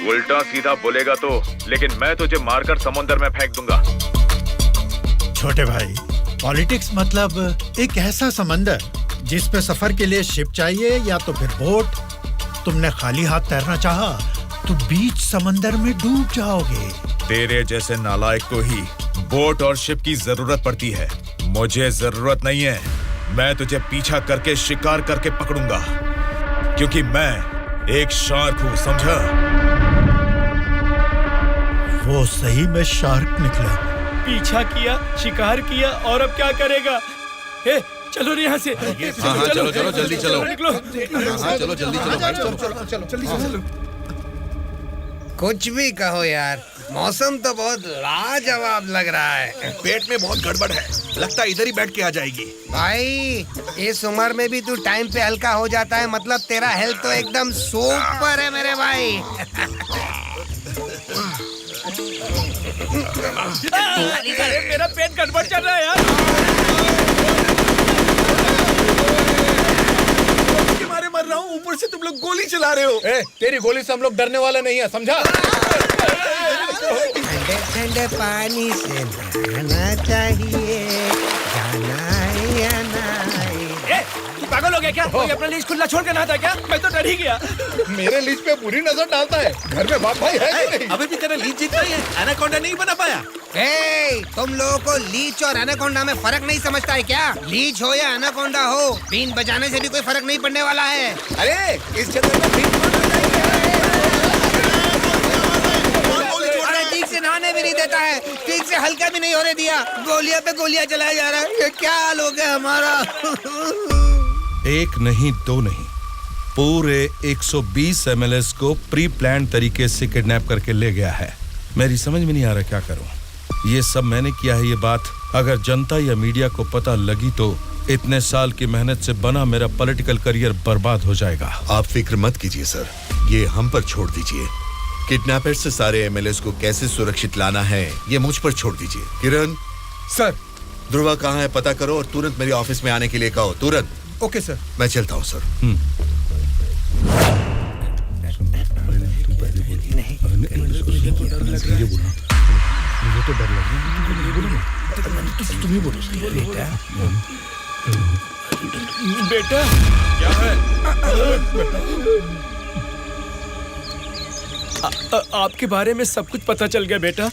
उल्टा सीधा बोलेगा तो, लेकिन मैं तुझे मारकर समुद्र में फेंक दूंगा। छोटे भाई, पॉलिटिक्स मतलब एक ऐसा समंदर जिस पे सफर के लिए शिप चाहिए या तो फिर बोट। तुमने खाली हाथ तैरना चाहा तो बीच समंदर में डूब जाओगे। तेरे जैसे नालायक को ही बोट और शिप की जरूरत पड़ती है, मुझे जरूरत नहीं है। मैं तुझे पीछा करके शिकार करके पकड़ूंगा, क्योंकि मैं एक शार्क हूँ, समझा? वो सही में शार्क निकला। पीछा किया, शिकार किया, और अब क्या करेगा? चलो यहाँ से। चलो चलो जल्दी चलो। निकलो। चलो जल्दी चलो। कुछ भी कहो यार, मौसम तो बहुत लाजवाब लग रहा है। पेट में बहुत गड़बड़ है, लगता है इधर ही बैठ के आ जाएगी। भाई इस उम्र में भी तू टाइम पे हल्का हो जाता है, मतलब तेरा हेल्थ तो एकदम सुपर है मेरे भाई। मेरा पेट गड़बड़ चल रहा है यार। मारे मर रहा हूँ, ऊपर से तुम लोग गोली चला रहे हो। तेरी गोली से हम लोग डरने वाले नहीं है, समझा? ठंडे ठंडे पानी से नहाना चाहिए, जाना है या नहीं? तू पागल हो गया क्या? कोई अपना लीज खुला छोड़ के नहाता क्या? मैं तो डर ही गया। मेरे लीज पे बुरी नजर डालता है। घर में बाप भाई है कि नहीं? अभी भी तेरा लीज जीतना ही है, एनाकोंडा नहीं बना पाया। तुम लोगों को लीच और एनाकोंडा में फर्क नहीं समझता है क्या? लीच हो या एनाकोंडा हो, बीन बजाने से भी कोई फर्क नहीं पड़ने वाला है। अरे इस जगह में बीन ठीक से नहाने भी नहीं देता है, ठीक से हल्का भी नहीं होने दिया, गोलियां पे गोलियां चलाया जा रहा है। ये क्या हाल हो गया हमारा? एक नहीं, दो नहीं, पूरे 120 एमएलएस को प्री प्लान तरीके से किडनैप करके ले गया है। मेरी समझ में नहीं आ रहा क्या करूं। ये सब मैंने किया है। ये बात अगर जनता या मीडिया को पता लगी तो इतने साल की मेहनत से बना मेरा पॉलिटिकल करियर बर्बाद हो जाएगा। आप फिक्र मत कीजिए सर, ये हम पर छोड़ दीजिए। किडनैपर से सारे एमएलएस को कैसे सुरक्षित लाना है ये मुझ पर छोड़ दीजिए। किरण सर, ध्रुवा कहाँ है पता करो और तुरंत मेरे ऑफिस में आने के लिए कहो, तुरंत। Okay sir. मैं चलता हूँ सर। मुझे बोलना, मुझे तो डर लग रहा है। तुम ही बोलो बेटा क्या है? आपके बारे में सब कुछ पता चल गया बेटा।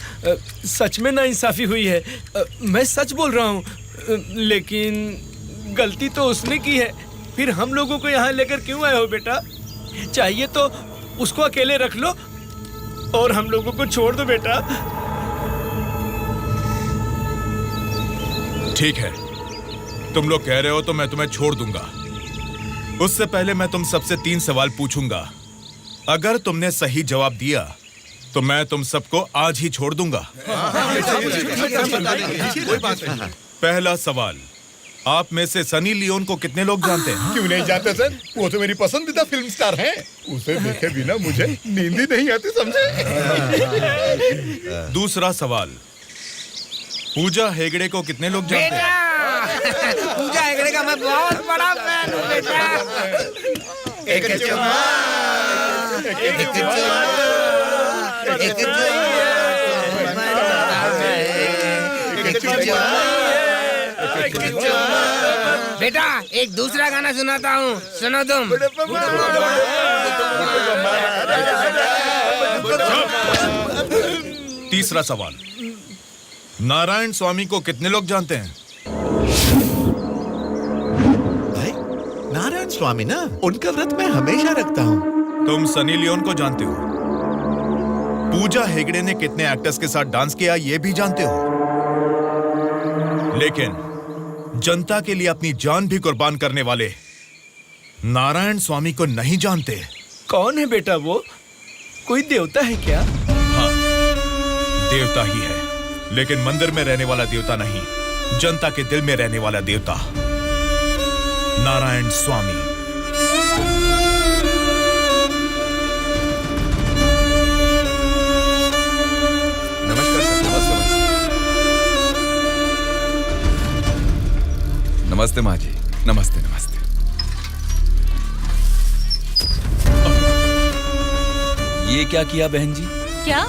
सच में नाइंसाफी हुई है। मैं सच बोल रहा हूँ, लेकिन गलती तो उसने की है। फिर हम लोगों को यहाँ लेकर क्यों आए हो बेटा? चाहिए तो उसको अकेले रख लो और हम लोगों को छोड़ दो बेटा। ठीक है, तुम लोग कह रहे हो तो मैं तुम्हें छोड़ दूंगा। उससे पहले मैं तुम सबसे 3 सवाल पूछूंगा। अगर तुमने सही जवाब दिया तो मैं तुम सबको आज ही छोड़ दूंगा। पहला सवाल, आप में से सनी लियोन को कितने लोग जानते हैं? क्यों नहीं जानते सर, वो तो मेरी पसंदीदा फिल्म स्टार हैं। उसे देखे बिना मुझे नींद ही नहीं आती, समझे? दूसरा सवाल, पूजा हेगड़े को कितने लोग जानते हैं? पूजा हेगड़े का मैं बहुत बड़ा फैन हूँ बेटा। एक बेटा एक दूसरा गाना सुनाता हूँ, सुनो तुम। तीसरा सवाल, नारायण स्वामी को कितने लोग जानते हैं? भाई नारायण स्वामी ना, उनका व्रत मैं हमेशा रखता हूँ। तुम सनी लियोन को जानते हो? पूजा हेगड़े ने कितने एक्टर्स के साथ डांस किया ये भी जानते हो? लेकिन जनता के लिए अपनी जान भी कुर्बान करने वाले नारायण स्वामी को नहीं जानते। कौन है बेटा वो? कोई देवता है क्या? हाँ, देवता ही है, लेकिन मंदिर में रहने वाला देवता नहीं, जनता के दिल में रहने वाला देवता, नारायण स्वामी। नमस्कार सर। नमस्ते माँ जी। नमस्ते नमस्ते। ये क्या किया बहन जी? क्या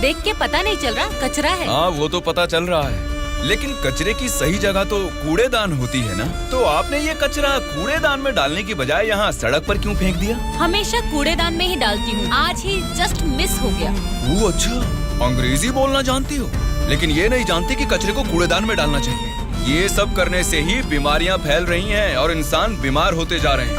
देख के पता नहीं चल रहा? कचरा है। हाँ वो तो पता चल रहा है, लेकिन कचरे की सही जगह तो कूड़ेदान होती है ना। तो आपने ये कचरा कूड़ेदान में डालने की बजाय यहाँ सड़क पर क्यों फेंक दिया? हमेशा कूड़ेदान में ही डालती हूँ, आज ही जस्ट मिस हो गया। वो अच्छा, अंग्रेजी बोलना जानती हो, लेकिन ये नहीं जानती कि कचरे को कूड़ेदान में डालना चाहिए। ये सब करने से ही बीमारियाँ फैल रही हैं और इंसान बीमार होते जा रहे हैं।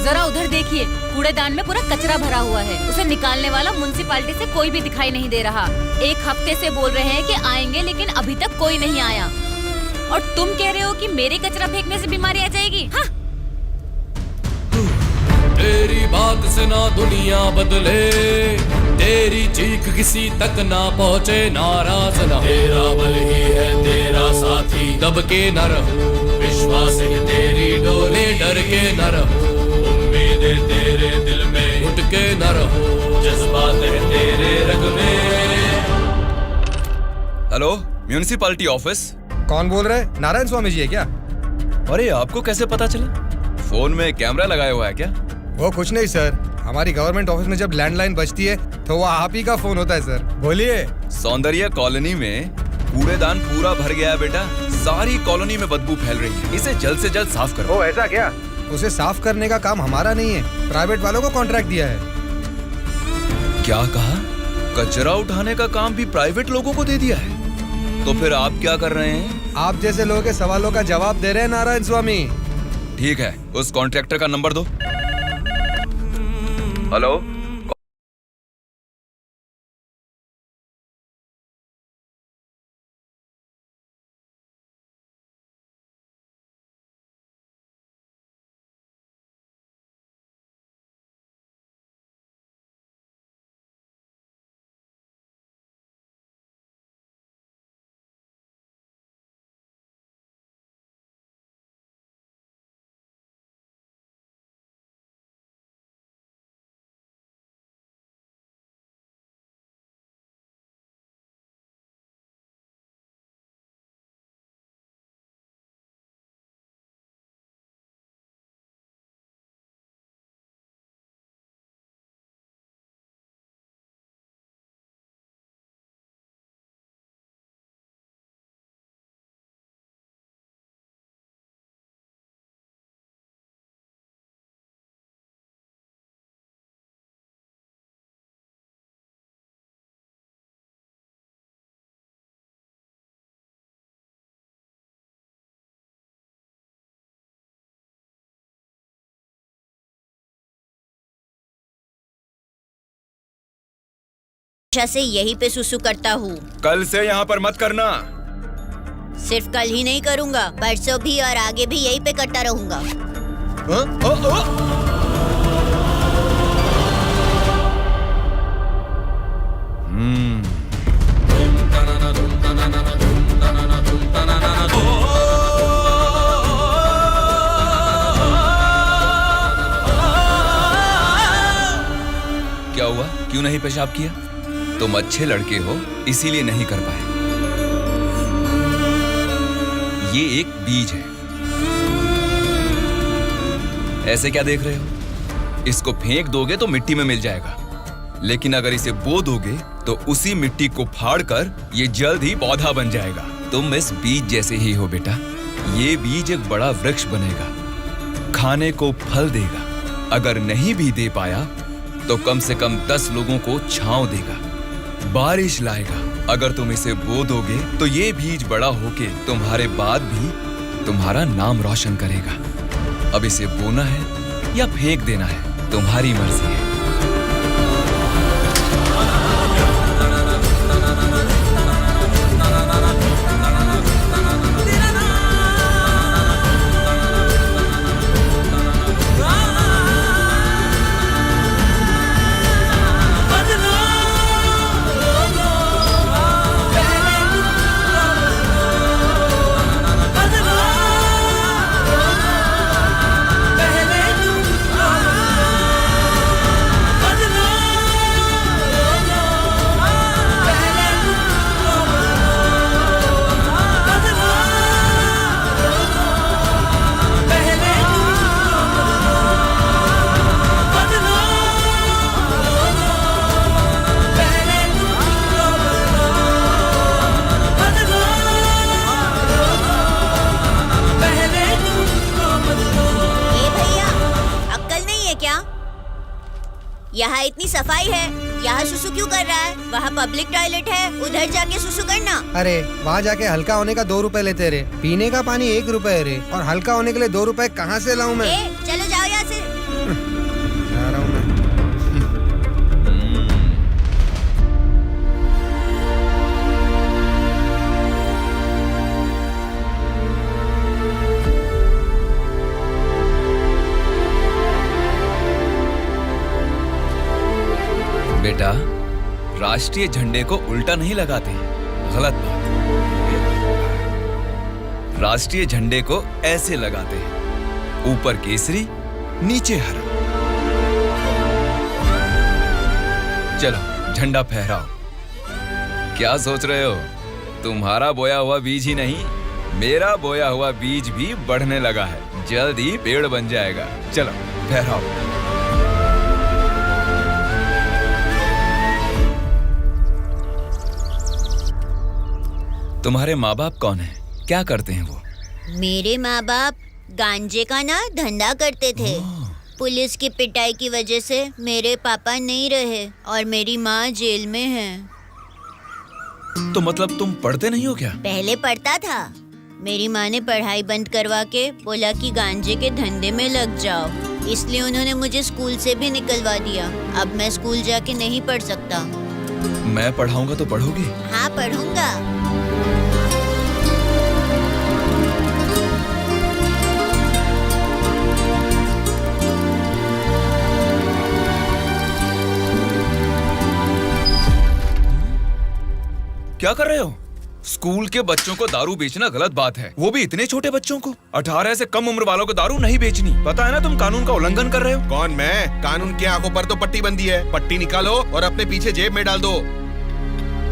जरा उधर देखिए, कूड़ेदान में पूरा कचरा भरा हुआ है। उसे निकालने वाला म्युनिसिपैलिटी से कोई भी दिखाई नहीं दे रहा। 1 हफ्ते से बोल रहे हैं कि आएंगे, लेकिन अभी तक कोई नहीं आया। और तुम कह रहे हो कि मेरे कचरा फेंकने से बीमारी आ जाएगी? हाँ? तेरी बात से ना दुनिया बदले, तेरी चीख किसी तक ना पहुँचे, नाराज न तेरा बल ही है तेरा साथी, दब के न रहो, विश्वास है तेरी डोले, डर के न रहो, उम्मीदें तेरे दिल में घुट के न रहो, जज्बात है तेरे रग में। Hello, municipality office. कौन बोल रहे? नारायण स्वामी जी है क्या? अरे आपको कैसे पता चला? फोन में कैमरा लगाया हुआ है क्या? वो कुछ नहीं सर, हमारी गवर्नमेंट ऑफिस में जब लैंडलाइन बजती है तो वो आप ही का फोन होता है सर। बोलिए। सौंदर्य कॉलोनी में कूड़ेदान पूरा भर गया है बेटा, सारी कॉलोनी में बदबू फैल रही है, इसे जल्द से जल्द साफ करो। ओ ऐसा क्या? उसे साफ करने का काम हमारा नहीं है, प्राइवेट वालों को कॉन्ट्रैक्ट दिया है। क्या कहा? कचरा उठाने का काम भी प्राइवेट लोगों को दे दिया है? तो फिर आप क्या कर रहे हैं? आप जैसे लोगों के सवालों का जवाब दे रहे हैं नारायण स्वामी। ठीक है, उस कॉन्ट्रैक्टर का नंबर दो। हेलो। हमेशा से यहीं पे सुसु करता हूँ। कल से यहाँ पर मत करना। सिर्फ कल ही नहीं करूँगा, परसों भी और आगे भी यहीं पे करता रहूँगा। क्या हुआ? क्यों नहीं पेशाब किया? तुम अच्छे लड़के हो, इसीलिए नहीं कर पाए। ये एक बीज है। ऐसे क्या देख रहे हो? इसको फेंक दोगे तो मिट्टी में मिल जाएगा, लेकिन अगर इसे बो दोगे तो उसी मिट्टी को फाड़कर ये जल्द ही पौधा बन जाएगा। तुम इस बीज जैसे ही हो बेटा। ये बीज एक बड़ा वृक्ष बनेगा, खाने को फल देगा। अगर नहीं भी दे पाया तो कम से कम 10 लोगों को छांव देगा, बारिश लाएगा। अगर तुम इसे बो दोगे तो ये बीज बड़ा होके तुम्हारे बाद भी तुम्हारा नाम रोशन करेगा। अब इसे बोना है या फेंक देना है, तुम्हारी मर्जी है। यहाँ इतनी सफाई है, यहाँ सुसु क्यों कर रहा है? वहाँ पब्लिक टॉयलेट है, उधर जाके सुसु करना। अरे वहाँ जाके हल्का होने का 2 रुपए लेते रे, पीने का पानी 1 रुपए रे, और हल्का होने के लिए 2 रुपए कहाँ से लाऊं मैं? चलो जाओ यहाँ से। जा रहा हूँ मैं। बेटा, राष्ट्रीय झंडे को उल्टा नहीं लगाते, गलत बात। राष्ट्रीय झंडे को ऐसे लगाते हैं, ऊपर केसरी, नीचे हरा। चलो झंडा फहराओ। क्या सोच रहे हो? तुम्हारा बोया हुआ बीज ही नहीं, मेरा बोया हुआ बीज भी बढ़ने लगा है, जल्द ही पेड़ बन जाएगा। चलो फहराओ। तुम्हारे माँ बाप कौन है? क्या करते हैं वो? मेरे माँ बाप गांजे का ना धंधा करते थे। पुलिस की पिटाई की वजह से मेरे पापा नहीं रहे और मेरी माँ जेल में है। तो मतलब तुम पढ़ते नहीं हो क्या? पहले पढ़ता था, मेरी माँ ने पढ़ाई बंद करवा के बोला कि गांजे के धंधे में लग जाओ, इसलिए उन्होंने मुझे स्कूल से भी निकलवा दिया। अब मैं स्कूल जाके नहीं पढ़ सकता। मैं पढ़ाऊंगा तो पढ़ोगी? हाँ पढ़ूंगा। क्या कर रहे हो? स्कूल के बच्चों को दारू बेचना गलत बात है, वो भी इतने छोटे बच्चों को। 18 से कम उम्र वालों को दारू नहीं बेचनी। पता है ना तुम कानून का उल्लंघन कर रहे हो। कौन मैं? कानून की आंखों पर तो पट्टी बंदी है। पट्टी निकालो और अपने पीछे जेब में डाल दो।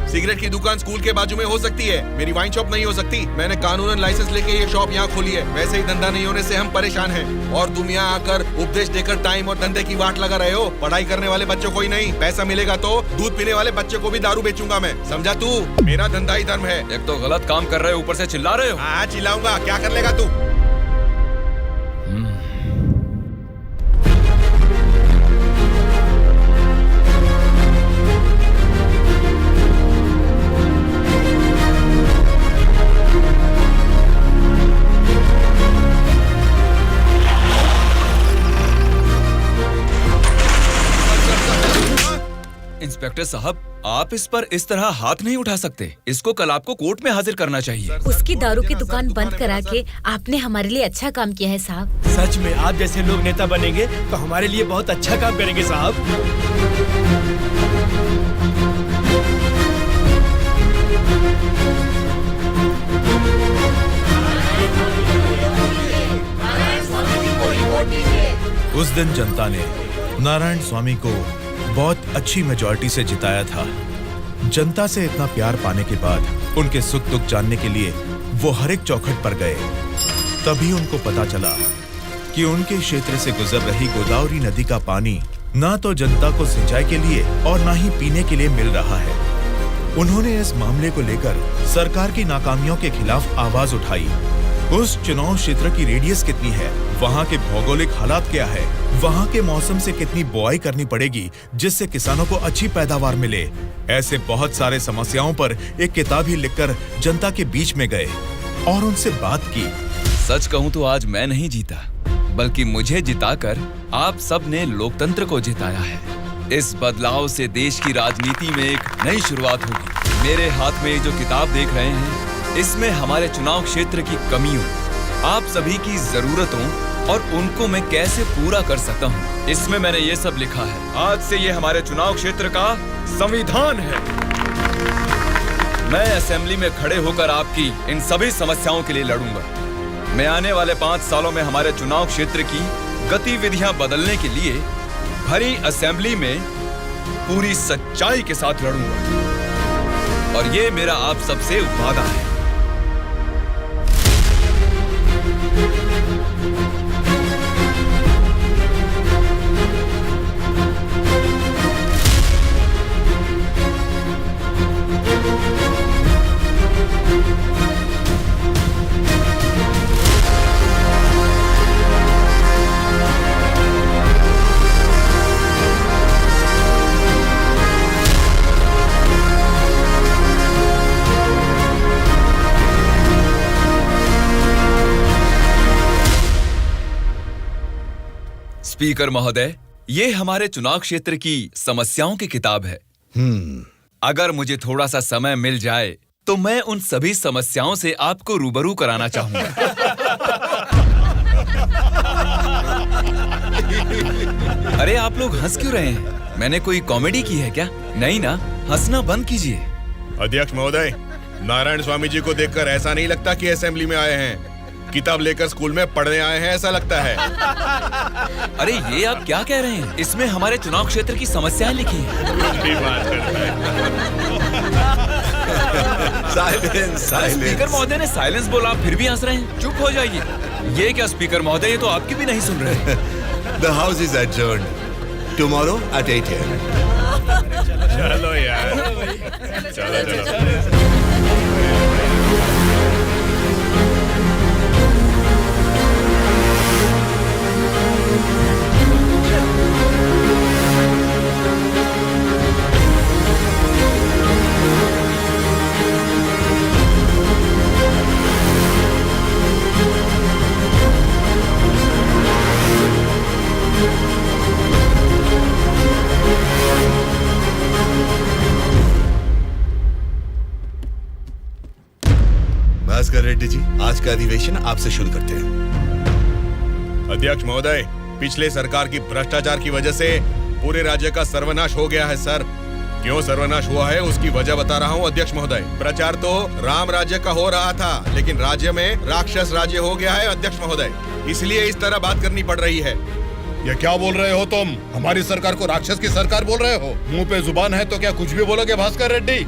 सिगरेट की दुकान स्कूल के बाजू में हो सकती है, मेरी वाइन शॉप नहीं हो सकती। मैंने कानूनन लाइसेंस लेके ये शॉप यहाँ खोली है। वैसे ही धंधा नहीं होने से हम परेशान हैं, और तुम यहाँ आकर उपदेश देकर टाइम और धंधे की वाट लगा रहे हो। पढ़ाई करने वाले बच्चों को ही नहीं, पैसा मिलेगा तो दूध पीने वाले बच्चे को भी दारू बेचूंगा मैं, समझा तू? मेरा धंधा ही धर्म है। एक तो गलत काम कर रहे हो, ऊपर से चिल्ला रहे हो। हाँ चिल्लाऊंगा, क्या कर लेगा तू? इंस्पेक्टर साहब, आप इस पर इस तरह हाथ नहीं उठा सकते। इसको कल आपको कोर्ट में हाजिर करना चाहिए। उसकी दारू की दुकान बंद करा के आपने हमारे लिए अच्छा काम किया है साहब। सच में आप जैसे लोग नेता बनेंगे तो हमारे लिए बहुत अच्छा काम करेंगे साहब। उस दिन जनता ने नारायण स्वामी को बहुत अच्छी मेजॉरिटी से जिताया था। जनता से इतना प्यार पाने के बाद उनके सुख दुख जानने के लिए वो हर एक चौखट पर गए। तभी उनको पता चला कि उनके क्षेत्र से गुजर रही गोदावरी नदी का पानी ना तो जनता को सिंचाई के लिए और ना ही पीने के लिए मिल रहा है। उन्होंने इस मामले को लेकर सरकार की नाकामियों के खिलाफ आवाज उठाई। उस चुनाव क्षेत्र की रेडियस कितनी है, वहाँ के भौगोलिक हालात क्या है, वहाँ के मौसम से कितनी बुआई करनी पड़ेगी जिससे किसानों को अच्छी पैदावार मिले, ऐसे बहुत सारे समस्याओं पर एक किताब ही लिखकर जनता के बीच में गए और उनसे बात की। सच कहूँ तो आज मैं नहीं जीता, बल्कि मुझे जिताकर आप सब ने लोकतंत्र को जिताया है। इस बदलाव से देश की राजनीति में एक नई शुरुआत होगी। मेरे हाथ में जो किताब देख रहे हैं, इसमें हमारे चुनाव क्षेत्र की कमियों, आप सभी की जरूरतों और उनको मैं कैसे पूरा कर सकता हूँ, इसमें मैंने ये सब लिखा है। आज से ये हमारे चुनाव क्षेत्र का संविधान है। मैं असेंबली में खड़े होकर आपकी इन सभी समस्याओं के लिए लड़ूंगा। मैं आने वाले 5 सालों में हमारे चुनाव क्षेत्र की गतिविधियां बदलने के लिए भरी असेंबली में पूरी सच्चाई के साथ लड़ूंगा और ये मेरा आप सबसे वादा है। स्पीकर महोदय, ये हमारे चुनाव क्षेत्र की समस्याओं की किताब है। अगर मुझे थोड़ा सा समय मिल जाए तो मैं उन सभी समस्याओं से आपको रूबरू कराना चाहूंगा। अरे आप लोग हंस क्यों रहे हैं? मैंने कोई कॉमेडी की है क्या? नहीं ना, हंसना बंद कीजिए। अध्यक्ष महोदय, नारायण स्वामी जी को देखकर ऐसा नहीं लगता कि असेंबली में आए हैं, किताब लेकर स्कूल में पढ़ने आए हैं ऐसा लगता है। अरे ये आप क्या कह रहे हैं? इसमें हमारे चुनाव क्षेत्र की समस्याएं लिखी हैं। स्पीकर महोदय ने साइलेंस बोला, आप फिर भी हंस रहे हैं। चुप हो जाइए। ये क्या स्पीकर महोदय, ये तो आपकी भी नहीं सुन रहे। The house is adjourned. Tomorrow at 8 AM. चलो यार, चलो। भास्कर रेड्डी जी, आज का अधिवेशन आपसे शुरू करते हैं। अध्यक्ष महोदय, पिछले सरकार की भ्रष्टाचार की वजह से पूरे राज्य का सर्वनाश हो गया है सर। क्यों सर्वनाश हुआ है उसकी वजह बता रहा हूँ अध्यक्ष महोदय। प्रचार तो राम राज्य का हो रहा था, लेकिन राज्य में राक्षस राज्य हो गया है अध्यक्ष महोदय, इसलिए इस तरह बात करनी पड़ रही है। ये क्या बोल रहे हो तुम? हमारी सरकार को राक्षस की सरकार बोल रहे हो? मुंह पे जुबान है तो क्या कुछ भी बोलोगे भास्कर रेड्डी?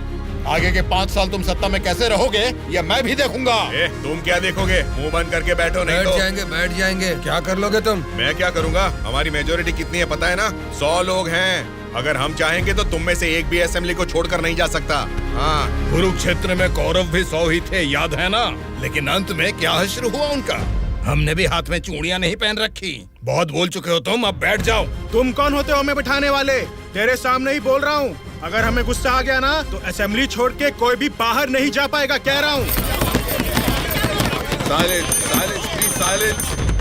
आगे के 5 साल तुम सत्ता में कैसे रहोगे ये मैं भी देखूंगा। तुम क्या देखोगे? मुंह बंद करके बैठो, नहीं तो बैठ जाएंगे। क्या कर लोगे तुम? मैं क्या करूंगा? हमारी मेजोरिटी कितनी है पता है ना? 100 लोग हैं। अगर हम चाहेंगे तो तुम में से एक भी असेंबली को छोड़कर नहीं जा सकता। हाँ, कुरुक्षेत्र में कौरव भी 100 ही थे, याद है ना? लेकिन अंत में क्या हश्र हुआ उनका? हमने भी हाथ में चूड़ियां नहीं पहन रखी। बहुत बोल चुके हो तुम, अब बैठ जाओ। तुम कौन होते हो हमें बिठाने वाले? तेरे सामने ही बोल रहा हूँ, अगर हमें गुस्सा आ गया ना तो असेंबली छोड़ के कोई भी बाहर नहीं जा पाएगा, कह रहा हूँ।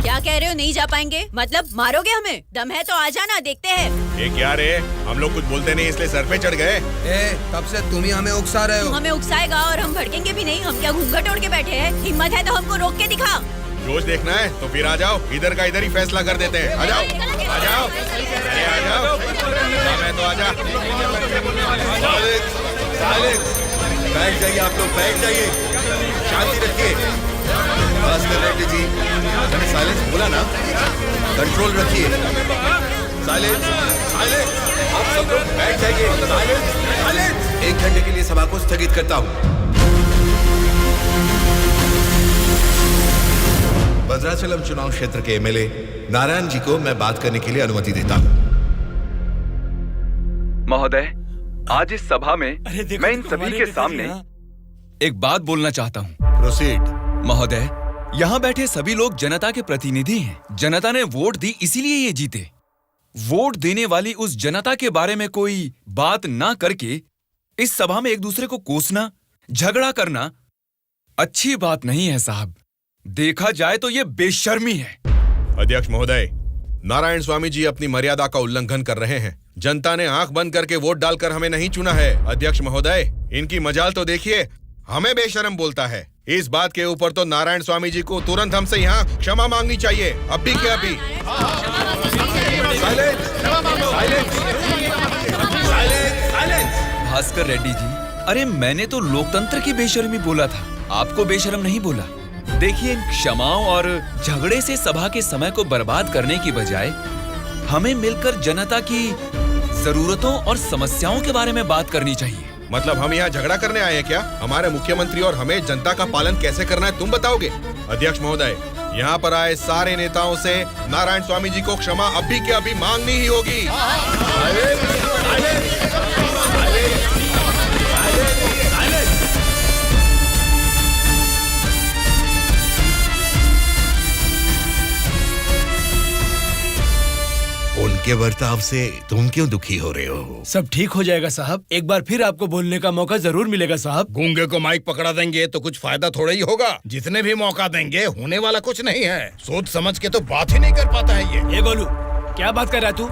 क्या कह रहे हो? नहीं जा पाएंगे मतलब मारोगे हमें? दम है तो आ जाना, देखते हैं। ये क्या रे? हम लोग कुछ बोलते नहीं इसलिए सर पे चढ़ गए। तब से तुम ही हमें उकसा रहे हो। हमें उकसाएगा और हम भड़केंगे भी नहीं। हम क्या घूंघट ओढ़ के बैठे हैं? हिम्मत है तो हमको रोक के दिखा। रोज देखना है तो फिर आ जाओ, इधर का इधर ही फैसला कर देते हैं। आ जाओ, आ जाओ, अरे आ जाओ। मैं तो आ जा। बैठ जाइए आप लोग, बैठ जाइए, शांति रखिए। भास्कर रेड्डी जी, मैंने साइलेंस बोला ना, कंट्रोल रखिए। साइलेंस, साइलेंस, आप सब लोग बैठ जाइए। Silence, silence. 1 घंटे के लिए सभा को स्थगित करता हूँ। भद्राचलम चुनाव क्षेत्र के एमएलए नारायण जी को मैं बात करने के लिए अनुमति देता हूँ। महोदय, आज इस सभा में मैं इन सभी के सामने एक बात बोलना चाहता हूँ। प्रोसीड। महोदय, यहाँ बैठे सभी लोग जनता के प्रतिनिधि हैं। जनता ने वोट दी, इसीलिए ये जीते। वोट देने वाली उस जनता के बारे में कोई बात ना करके इस सभा में एक दूसरे को कोसना, झगड़ा करना अच्छी बात नहीं है साहब। देखा जाए तो ये बेशर्मी है। अध्यक्ष महोदय, नारायण स्वामी जी अपनी मर्यादा का उल्लंघन कर रहे हैं। जनता ने आंख बंद करके वोट डालकर हमें नहीं चुना है। अध्यक्ष महोदय, इनकी मजाल तो देखिए, हमें बेशरम बोलता है। इस बात के ऊपर तो नारायण स्वामी जी को तुरंत हमसे यहाँ क्षमा मांगनी चाहिए, अभी के अभी। भास्कर रेड्डी जी, अरे मैंने तो लोकतंत्र की बेशर्मी बोला था, आपको बेशरम नहीं बोला। देखिए, इन क्षमाओं और झगड़े से सभा के समय को बर्बाद करने की बजाय हमें मिलकर जनता की जरूरतों और समस्याओं के बारे में बात करनी चाहिए। मतलब हम यहाँ झगड़ा करने आए हैं क्या? हमारे मुख्यमंत्री और हमें जनता का पालन कैसे करना है तुम बताओगे? अध्यक्ष महोदय, यहाँ पर आए सारे नेताओं से नारायण स्वामी जी को क्षमा अभी के अभी मांगनी ही होगी। उनके बर्ताव से तुम क्यों दुखी हो रहे हो? सब ठीक हो जाएगा साहब, एक बार फिर आपको बोलने का मौका जरूर मिलेगा साहब। गूंगे को माइक पकड़ा देंगे तो कुछ फायदा थोड़ा ही होगा। जितने भी मौका देंगे होने वाला कुछ नहीं है। सोच समझ के तो बात ही नहीं कर पाता है ये। गोलू, क्या बात कर रहा है तू?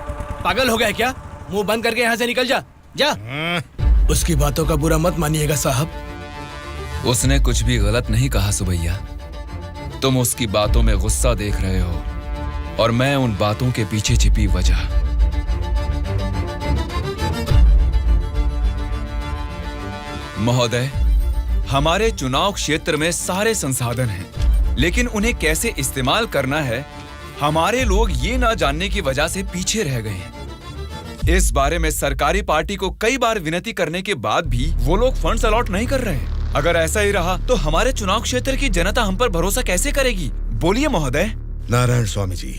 पागल हो गया क्या? मुंह बंद करके यहाँ से निकल जा, जा। उसकी बातों का बुरा मत मानिएगा साहब। उसने कुछ भी गलत नहीं कहा सुबैया। तुम उसकी बातों में गुस्सा देख रहे हो और मैं उन बातों के पीछे छिपी वजह। महोदय, हमारे चुनाव क्षेत्र में सारे संसाधन हैं, लेकिन उन्हें कैसे इस्तेमाल करना है हमारे लोग ये ना जानने की वजह से पीछे रह गए हैं। इस बारे में सरकारी पार्टी को कई बार विनती करने के बाद भी वो लोग फंड्स अलॉट नहीं कर रहे हैं। अगर ऐसा ही रहा तो हमारे चुनाव क्षेत्र की जनता हम पर भरोसा कैसे करेगी? बोलिए महोदय। नारायण स्वामी जी,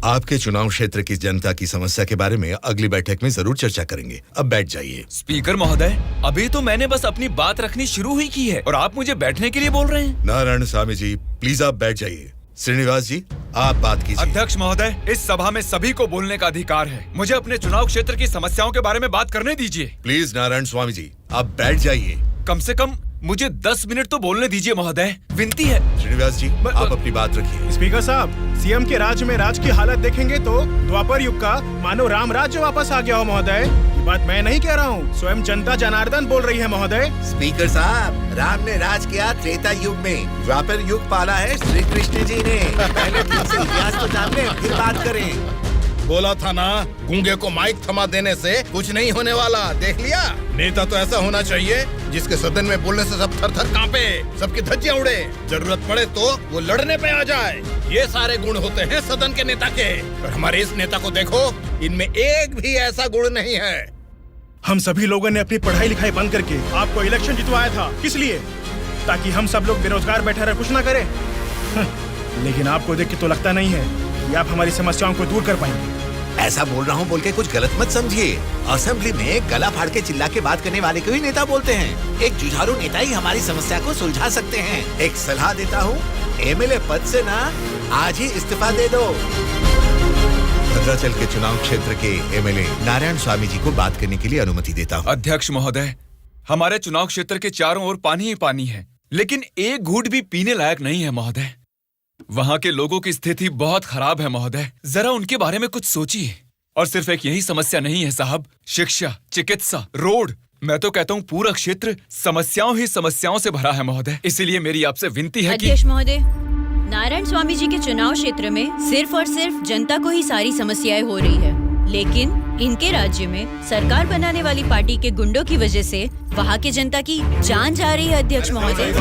आपके चुनाव क्षेत्र की जनता की समस्या के बारे में अगली बैठक में जरूर चर्चा करेंगे। अब बैठ जाइए। स्पीकर महोदय, अभी तो मैंने बस अपनी बात रखनी शुरू ही की है और आप मुझे बैठने के लिए बोल रहे हैं। नारायण स्वामी जी, प्लीज आप बैठ जाइए। श्रीनिवास जी, आप बात कीजिए। अध्यक्ष महोदय, इस सभा में सभी को बोलने का अधिकार है। मुझे अपने चुनाव क्षेत्र की समस्याओं के बारे में बात करने दीजिए। प्लीज नारायण स्वामी जी, आप बैठ जाइए। कम से कम मुझे 10 मिनट तो बोलने दीजिए महोदय, विनती है। श्रीनिवास जी, आप अपनी बात रखिए। स्पीकर साहब, सीएम के राज्य में राज की हालत देखेंगे तो द्वापर युग का मानो राम राज्य वापस आ गया हो महोदय। ये बात मैं नहीं कह रहा हूँ, स्वयं जनता जनार्दन बोल रही है महोदय। स्पीकर साहब, राम ने राज किया त्रेता युग में, द्वापर युग पाला है श्री कृष्ण जी ने। पहले ठीक से इतिहास तो जान लें, फिर बात करें। बोला था ना, गूंगे को माइक थमा देने से कुछ नहीं होने वाला। देख लिया, नेता तो ऐसा होना चाहिए जिसके सदन में बोलने से सब थर थर कांपे, सबकी धज्जियां उड़े, जरूरत पड़े तो वो लड़ने पे आ जाए। ये सारे गुण होते हैं सदन के नेता के। और हमारे इस नेता को देखो, इनमें एक भी ऐसा गुण नहीं है। हम सभी लोगों ने अपनी पढ़ाई लिखाई बंद करके आपको इलेक्शन जितवाया था। किस लिए? ताकि हम सब लोग बेरोजगार बैठे रहे, कुछ ना करें। लेकिन आपको देख के तो लगता नहीं है कि आप हमारी समस्याओं को दूर कर पाएंगे। ऐसा बोल रहा हूँ बोल के कुछ गलत मत समझिए। असेंबली में गला फाड़ के चिल्ला के बात करने वाले को ही नेता बोलते हैं। एक जुझारू नेता ही हमारी समस्या को सुलझा सकते हैं। एक सलाह देता हूँ, एमएलए पद से ना आज ही इस्तीफा दे दो। भद्राचल के चुनाव क्षेत्र के एमएलए नारायण स्वामी जी को बात करने के लिए अनुमति देता हूँ। अध्यक्ष महोदय, हमारे चुनाव क्षेत्र के चारों ओर पानी ही पानी है, लेकिन एक घूंट भी पीने लायक नहीं है महोदय। वहाँ के लोगों की स्थिति बहुत खराब है महोदय, जरा उनके बारे में कुछ सोचिए। और सिर्फ एक यही समस्या नहीं है साहब, शिक्षा, चिकित्सा, रोड, मैं तो कहता हूँ पूरा क्षेत्र समस्याओं ही समस्याओं से भरा है महोदय। इसीलिए मेरी आपसे विनती है कि अध्यक्ष महोदय, नारायण स्वामी जी के चुनाव क्षेत्र में सिर्फ और सिर्फ जनता को ही सारी समस्याएं हो रही है, लेकिन इनके राज्य में सरकार बनाने वाली पार्टी के गुंडों की वजह से वहाँ के जनता की जान जा रही है। अध्यक्ष महोदय,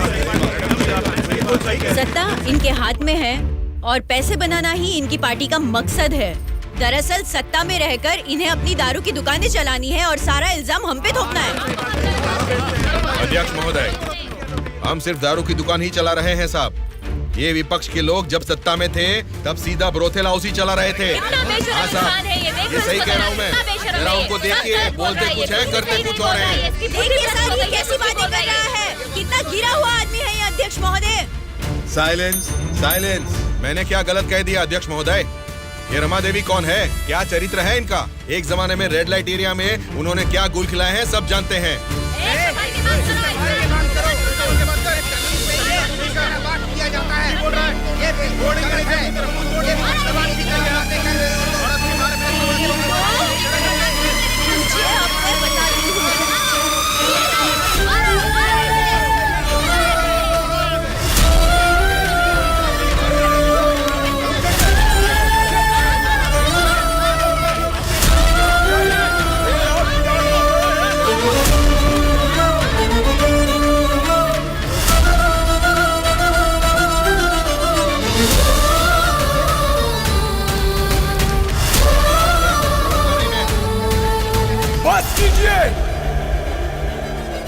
सत्ता इनके हाथ में है और पैसे बनाना ही इनकी पार्टी का मकसद है। दरअसल सत्ता में रहकर इन्हें अपनी दारू की दुकानें चलानी है और सारा इल्जाम हम पे थोपना है। अध्यक्ष महोदय, हम सिर्फ दारू की दुकान ही चला रहे हैं साहब। ये विपक्ष के लोग जब सत्ता में थे तब सीधा ब्रोथेल हाउस ही चला रहे थे। हाँ साहब, ये सही कह रहा हूँ मैं। जरा उनको देखिए, बोलते कुछ है करते कुछ और है। देखिए सर, ये कैसी बातें कर रहा है, कितना गिरा हुआ आदमी है ये अध्यक्ष महोदय। Silence, silence. मैंने क्या गलत कह दिया अध्यक्ष महोदय? ये रमा देवी कौन है, क्या चरित्र है इनका? एक जमाने में रेड लाइट एरिया में उन्होंने क्या गुल खिलाए हैं सब जानते हैं।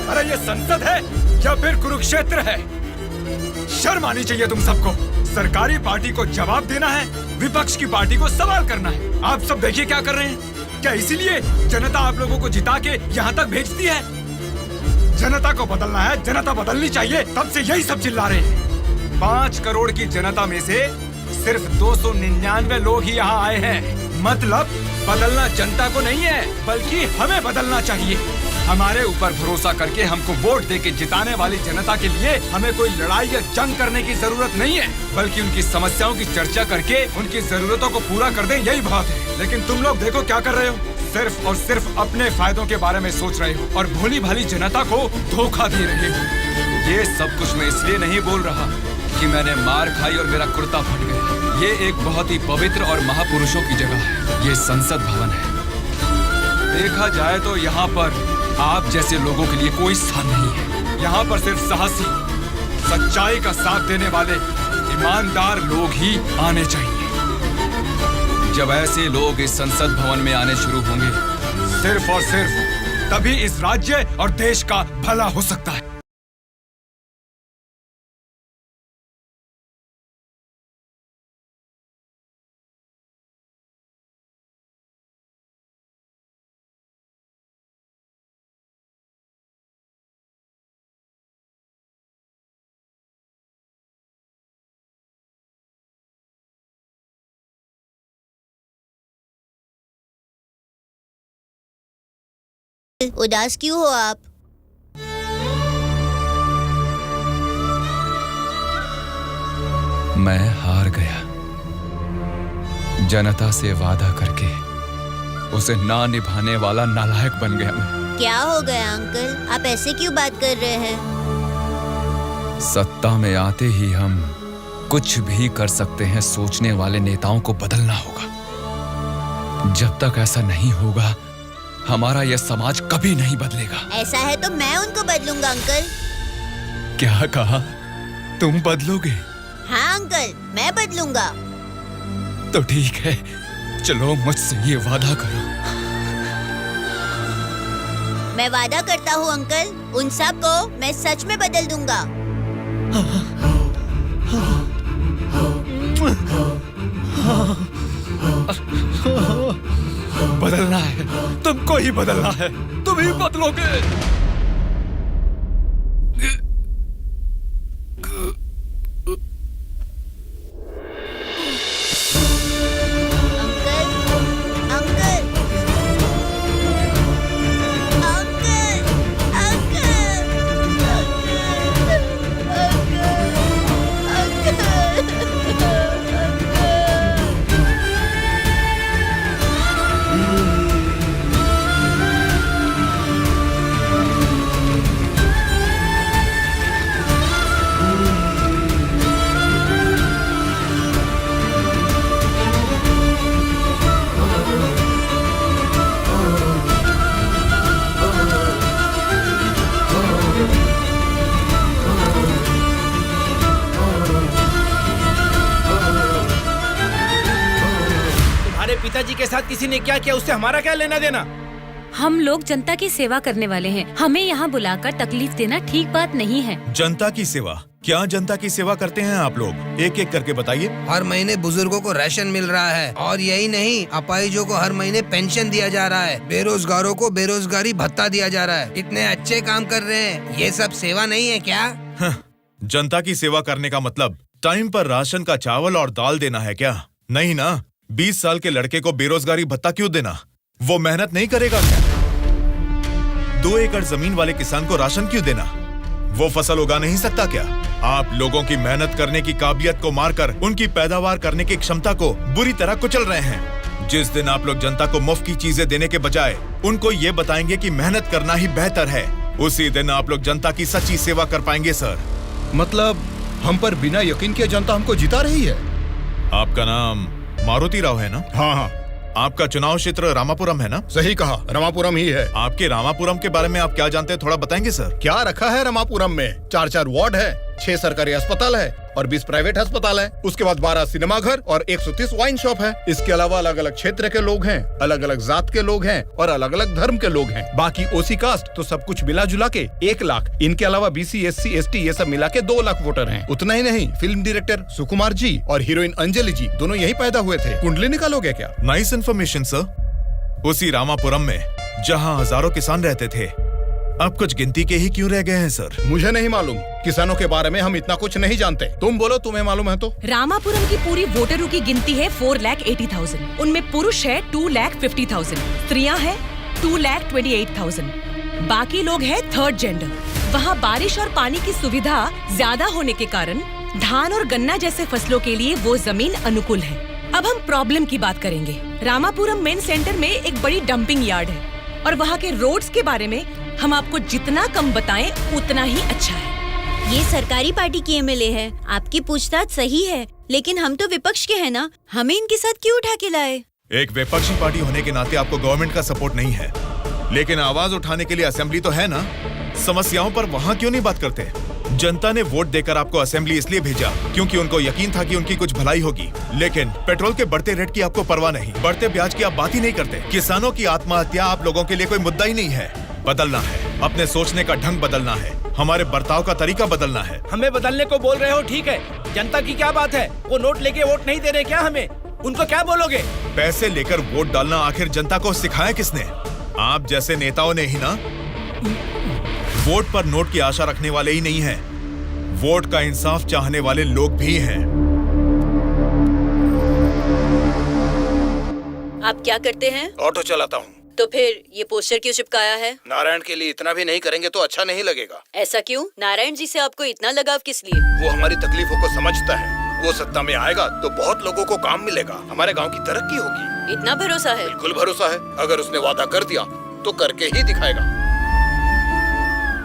अरे ये संसद है या फिर कुरुक्षेत्र है? शर्म आनी चाहिए तुम सबको। सरकारी पार्टी को जवाब देना है, विपक्ष की पार्टी को सवाल करना है। आप सब देखिए क्या कर रहे हैं। क्या इसीलिए जनता आप लोगों को जिता के यहाँ तक भेजती है? जनता को बदलना है, जनता बदलनी चाहिए, तब से यही सब चिल्ला रहे हैं। 5 करोड़ की जनता में से सिर्फ 299 लोग ही यहाँ आए हैं। मतलब बदलना जनता को नहीं है, बल्कि हमें बदलना चाहिए। हमारे ऊपर भरोसा करके हमको वोट देके जिताने वाली जनता के लिए हमें कोई लड़ाई या जंग करने की जरूरत नहीं है, बल्कि उनकी समस्याओं की चर्चा करके उनकी जरूरतों को पूरा कर दें, यही बहुत है। लेकिन तुम लोग देखो क्या कर रहे हो, सिर्फ और सिर्फ अपने फायदों के बारे में सोच रहे हो और भोली भाली जनता को धोखा दे रहे हो। ये सब कुछ मैं इसलिए नहीं बोल रहा कि मैंने मार खाई और मेरा कुर्ता फट गया। ये एक बहुत ही पवित्र और महापुरुषों की जगह है, ये संसद भवन है। देखा जाए तो यहाँ पर आप जैसे लोगों के लिए कोई स्थान नहीं है। यहाँ पर सिर्फ साहसी, सच्चाई का साथ देने वाले ईमानदार लोग ही आने चाहिए। जब ऐसे लोग इस संसद भवन में आने शुरू होंगे, सिर्फ और सिर्फ तभी इस राज्य और देश का भला हो सकता है। उदास क्यों हो आप? मैं हार गया। जनता से वादा करके उसे ना निभाने वाला नालायक बन गया मैं। क्या हो गया अंकल, आप ऐसे क्यों बात कर रहे हैं? सत्ता में आते ही हम कुछ भी कर सकते हैं सोचने वाले नेताओं को बदलना होगा। जब तक ऐसा नहीं होगा, हमारा यह समाज कभी नहीं बदलेगा। ऐसा है तो मैं उनको बदलूंगा अंकल। क्या कहा? तुम बदलोगे? हाँ अंकल, मैं बदलूंगा। तो ठीक है, चलो मुझसे ये वादा करो। मैं वादा करता हूँ अंकल, उन सब को मैं सच में बदल दूंगा। बदलना है, तुमको ही बदलना है, तुम ही बदलोगे। पिताजी के साथ किसी ने क्या किया उससे हमारा क्या लेना देना? हम लोग जनता की सेवा करने वाले हैं। हमें यहाँ बुलाकर तकलीफ देना ठीक बात नहीं है। जनता की सेवा? क्या जनता की सेवा करते हैं आप लोग? एक एक करके बताइए। हर महीने बुजुर्गों को राशन मिल रहा है, और यही नहीं, अपाहिजों को हर महीने पेंशन दिया जा रहा है, बेरोजगारों को बेरोजगारी भत्ता दिया जा रहा है। इतने अच्छे काम कर रहे हैं, ये सब सेवा नहीं है क्या? जनता की सेवा करने का मतलब टाइम पर राशन का चावल और दाल देना है क्या? नहीं ना। 20 साल के लड़के को बेरोजगारी भत्ता क्यों देना? वो मेहनत नहीं करेगा क्या? 2 एकड़ जमीन वाले किसान को राशन क्यों देना? वो फसल उगा नहीं सकता क्या? आप लोगों की मेहनत करने की काबिलियत को मारकर उनकी पैदावार करने की क्षमता को बुरी तरह कुचल रहे हैं। जिस दिन आप लोग जनता को मुफ्त की चीजें देने के बजाय उनको ये बताएंगे कि मेहनत करना ही बेहतर है, उसी दिन आप लोग जनता की सच्ची सेवा कर पाएंगे सर। मतलब हम पर बिना यकीन के जनता हमको जिता रही है। आपका नाम मारुति राव है ना? हाँ हाँ। आपका चुनाव क्षेत्र रामापुरम है ना? सही कहा, रामापुरम ही है। आपके रामापुरम के बारे में आप क्या जानते हैं, थोड़ा बताएंगे सर? क्या रखा है रामापुरम में? 4 वार्ड है, 6 सरकारी अस्पताल है और 20 प्राइवेट अस्पताल है। उसके बाद 12 सिनेमा घर और 130 वाइन शॉप है। इसके अलावा अलग अलग क्षेत्र के लोग हैं, अलग अलग जात के लोग हैं और अलग अलग धर्म के लोग हैं। बाकी ओसी कास्ट तो सब कुछ मिला जुला के 1 लाख। इनके अलावा BC SC ST ये सब मिला के 2 लाख वोटर हैं। उतना ही नहीं, फिल्म डायरेक्टर सुकुमार जी और हीरोइन अंजलि जी दोनों यही पैदा हुए थे। कुंडली निकालोगे क्या? Nice information sir. उसी रामापुरम में जहाँ हजारों किसान रहते थे, अब कुछ गिनती के ही क्यों रह गए हैं सर? मुझे नहीं मालूम, किसानों के बारे में हम इतना कुछ नहीं जानते। तुम बोलो, तुम्हें मालूम है तो? रामापुरम की पूरी वोटरों की गिनती है 4,80,000। उनमें पुरुष है 2,50,000, स्त्रियां हैं 2,28,000। बाकी लोग हैं 3rd जेंडर। वहाँ बारिश और पानी की सुविधा ज्यादा होने के कारण धान और गन्ना जैसे फसलों के लिए वो जमीन अनुकूल है। अब हम प्रॉब्लम की बात करेंगे। रामापुरम मेन सेंटर में एक बड़ी डंपिंग यार्ड है और वहाँ के रोड्स के बारे में हम आपको जितना कम बताएं उतना ही अच्छा है। ये सरकारी पार्टी की MLA है, आपकी पूछताछ सही है, लेकिन हम तो विपक्ष के हैं ना, हमें इनके साथ क्यों उठा के लाए? एक विपक्षी पार्टी होने के नाते आपको गवर्नमेंट का सपोर्ट नहीं है, लेकिन आवाज उठाने के लिए असेंबली तो है ना। समस्याओं पर वहाँ क्यों नहीं बात करते? जनता ने वोट देकर आपको असेंबली इसलिए भेजा क्योंकि उनको यकीन था कि उनकी कुछ भलाई होगी। लेकिन पेट्रोल के बढ़ते रेट की आपको परवाह नहीं, बढ़ते ब्याज की आप बात ही नहीं करते। किसानों की आत्महत्या आप लोगों के लिए कोई मुद्दा ही नहीं है। बदलना है, अपने सोचने का ढंग बदलना है, हमारे बर्ताव का तरीका बदलना है। हमें बदलने को बोल रहे हो, ठीक है, जनता की क्या बात है? वो नोट लेके वोट नहीं दे रहे क्या हमें? उनको क्या बोलोगे? पैसे लेकर वोट डालना आखिर जनता को सिखाया किसने? आप जैसे नेताओं ने ही ना। वोट पर नोट की आशा रखने वाले ही नहीं हैं, वोट का इंसाफ चाहने वाले लोग भी हैं। आप क्या करते हैं? ऑटो चलाता हूँ। तो फिर ये पोस्टर क्यों चिपकाया है? नारायण के लिए इतना भी नहीं करेंगे तो अच्छा नहीं लगेगा। ऐसा क्यों? नारायण जी से आपको इतना लगाव किस लिए? वो हमारी तकलीफों को समझता है। वो सत्ता में आएगा तो बहुत लोगों को काम मिलेगा, हमारे गांव की तरक्की होगी। इतना भरोसा है? बिल्कुल भरोसा है। अगर उसने वादा कर दिया तो करके ही दिखाएगा।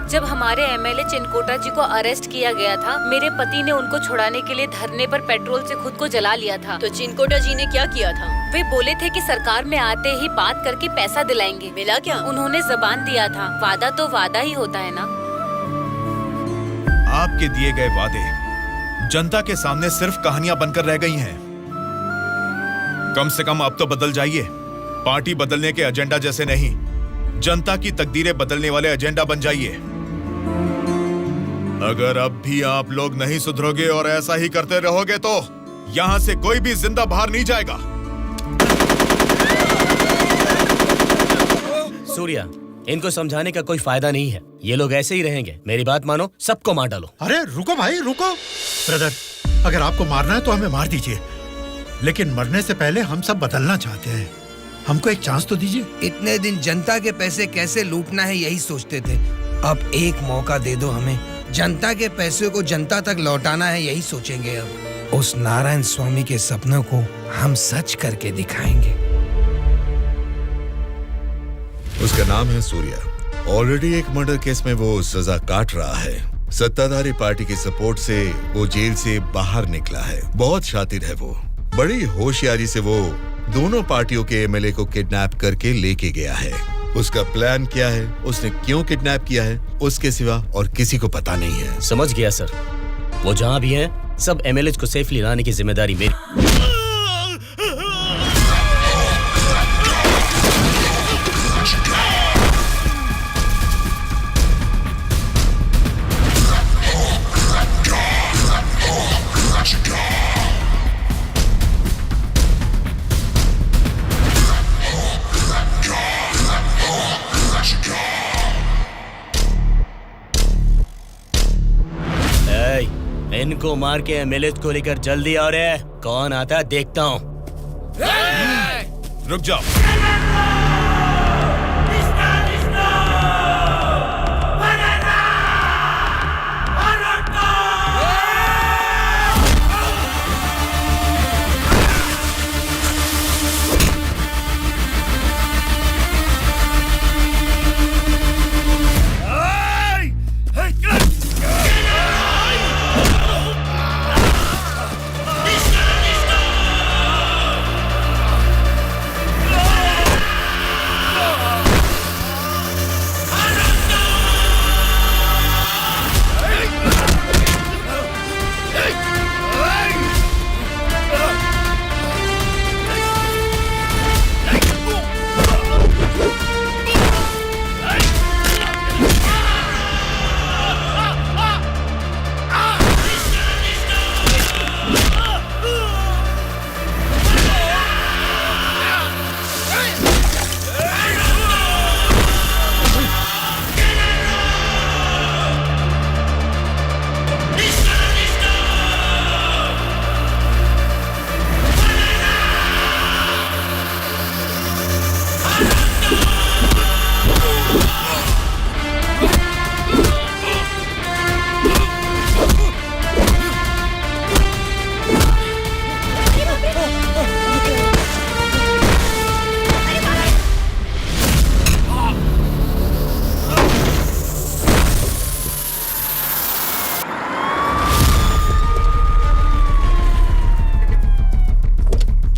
जब हमारे MLA चिनकोटा जी को अरेस्ट किया गया था, मेरे पति ने उनको छुड़ाने के लिए धरने पर पेट्रोल से खुद को जला लिया था। तो चिनकोटा जी ने क्या किया था? वे बोले थे कि सरकार में आते ही बात करके पैसा दिलाएंगे। मिला क्या? उन्होंने जबान दिया था। वादा तो वादा ही होता है ना। आपके दिए गए वादे जनता के सामने सिर्फ कहानियां बनकर रह गई हैं। कम से कम अब तो बदल जाइए। पार्टी बदलने के एजेंडा जैसे नहीं, जनता की तकदीरें बदलने वाले एजेंडा बन जाइए। अगर अब भी आप लोग नहीं सुधरोगे और ऐसा ही करते रहोगे तो यहाँ से कोई भी जिंदा बाहर नहीं जाएगा। सूर्या, इनको समझाने का कोई फायदा नहीं है, ये लोग ऐसे ही रहेंगे। मेरी बात मानो, सबको मार डालो। अरे रुको भाई, रुको। ब्रदर, अगर आपको मारना है तो हमें मार दीजिए, लेकिन मरने से पहले हम सब बदलना चाहते हैं। हमको एक चांस तो दीजिए। इतने दिन जनता के पैसे कैसे लूटना है यही सोचते थे, अब एक मौका दे दो हमें। जनता के पैसे को जनता तक लौटाना है यही सोचेंगे। अब उस नारायण स्वामी के सपनों को हम सच करके दिखाएंगे। उसका नाम है सूर्या। ऑलरेडी एक मर्डर केस में वो सजा काट रहा है। सत्ताधारी पार्टी की सपोर्ट से वो जेल से बाहर निकला है। बहुत शातिर है वो। बड़ी होशियारी से वो दोनों पार्टियों के MLA को किडनैप करके लेके गया है। उसका प्लान क्या है, उसने क्यों किडनैप किया है, उसके सिवा और किसी को पता नहीं है। समझ गया सर। वो जहाँ भी हैं, सब MLAs को सेफली लाने की जिम्मेदारी मेरी। को मार के एमएलए को लेकर जल्दी आ रहे हैं। कौन आता है देखता हूँ। रुक जाओ।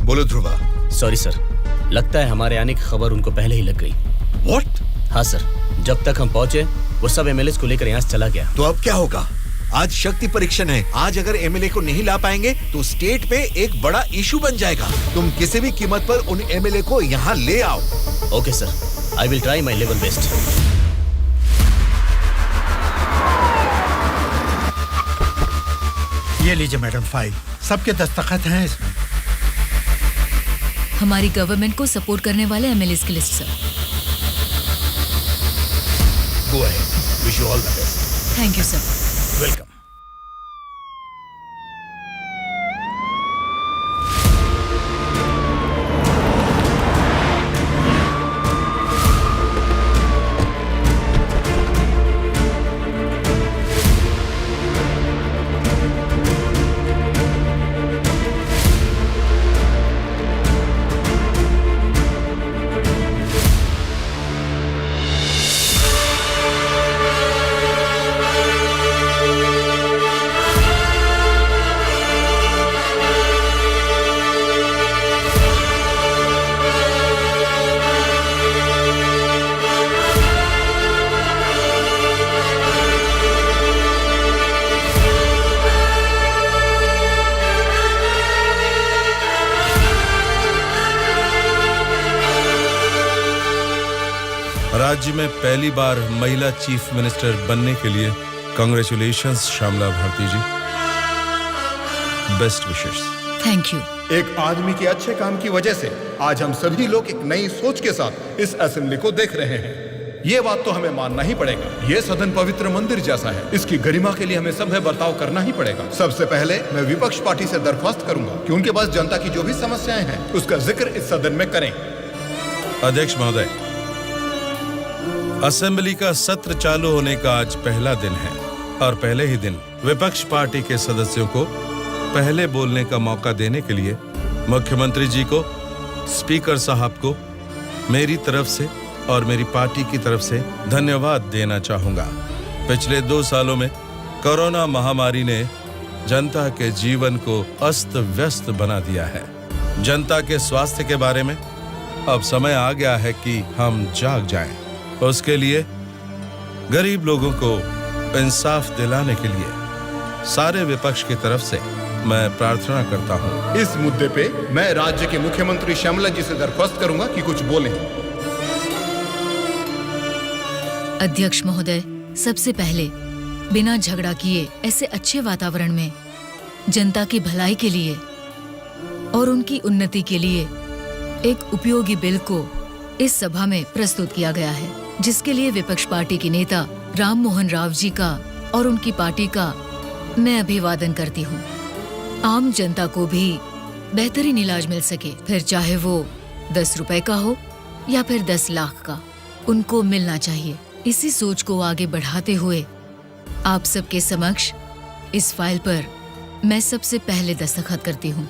बोलो ध्रुवा। सॉरी सर, लगता है हमारे आने की खबर उनको पहले ही लग गई। What? हाँ सर, जब तक हम पहुंचे वो सब एमएलए को लेकर यहाँ से चला गया। तो अब क्या होगा? आज शक्ति परीक्षण है। आज अगर एमएलए को नहीं ला पाएंगे तो स्टेट पे एक बड़ा इशू बन जाएगा। तुम किसी भी कीमत पर उन एमएलए को यहाँ ले आओ। Okay sir, I will try my level best. ये लीजिए मैडम फाइल, सबके दस्तखत हैं इसमें। हमारी गवर्नमेंट को सपोर्ट करने वाले एमएलए की list sir. Go ahead, wish you all the best. Thank you sir. Welcome. राज्य में पहली बार महिला चीफ मिनिस्टर बनने के लिए congratulations Shyamala Bharti ji. Best wishes. Thank you. एक आदमी के अच्छे काम की वजह से आज हम सभी लोग एक नई सोच के साथ इस असेंबली को देख रहे हैं। ये बात तो हमें मानना ही पड़ेगा। ये सदन पवित्र मंदिर जैसा है। इसकी गरिमा के लिए हमें सभ्य बर्ताव करना ही पड़ेगा। सबसे पहले मैं विपक्ष पार्टी से दरख्वास्त करूंगा कि उनके पास जनता की जो भी समस्याएं हैं उसका जिक्र इस सदन में करें। अध्यक्ष महोदय, असेंबली का सत्र चालू होने का आज पहला दिन है और पहले ही दिन विपक्ष पार्टी के सदस्यों को पहले बोलने का मौका देने के लिए मुख्यमंत्री जी को, स्पीकर साहब को मेरी तरफ से और मेरी पार्टी की तरफ से धन्यवाद देना चाहूंगा। पिछले 2 सालों में कोरोना महामारी ने जनता के जीवन को अस्त व्यस्त बना दिया है। जनता के स्वास्थ्य के बारे में अब समय आ गया है कि हम जाग जाएं। उसके लिए गरीब लोगों को इंसाफ दिलाने के लिए सारे विपक्ष की तरफ से मैं प्रार्थना करता हूं। इस मुद्दे पे मैं राज्य के मुख्यमंत्री श्यामला जी से दरख्वास्त करूंगा कि कुछ बोलें। अध्यक्ष महोदय, सबसे पहले बिना झगड़ा किए ऐसे अच्छे वातावरण में जनता की भलाई के लिए और उनकी उन्नति के लिए एक उपयोगी बिल को इस सभा में प्रस्तुत किया गया है, जिसके लिए विपक्ष पार्टी के नेता राम मोहन राव जी का और उनकी पार्टी का मैं अभिवादन करती हूँ आम जनता को भी बेहतरीन इलाज मिल सके, फिर चाहे वो 10 रुपए का हो या फिर 10 लाख का, उनको मिलना चाहिए। इसी सोच को आगे बढ़ाते हुए आप सबके समक्ष इस फाइल पर मैं सबसे पहले दस्तखत करती हूँ।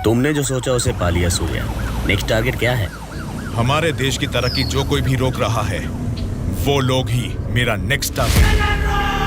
तुमने जो सोचा उसे पा लिया सूर्या। नेक्स्ट टारगेट क्या है? हमारे देश की तरक्की जो कोई भी रोक रहा है वो लोग ही मेरा नेक्स्ट टारगेट।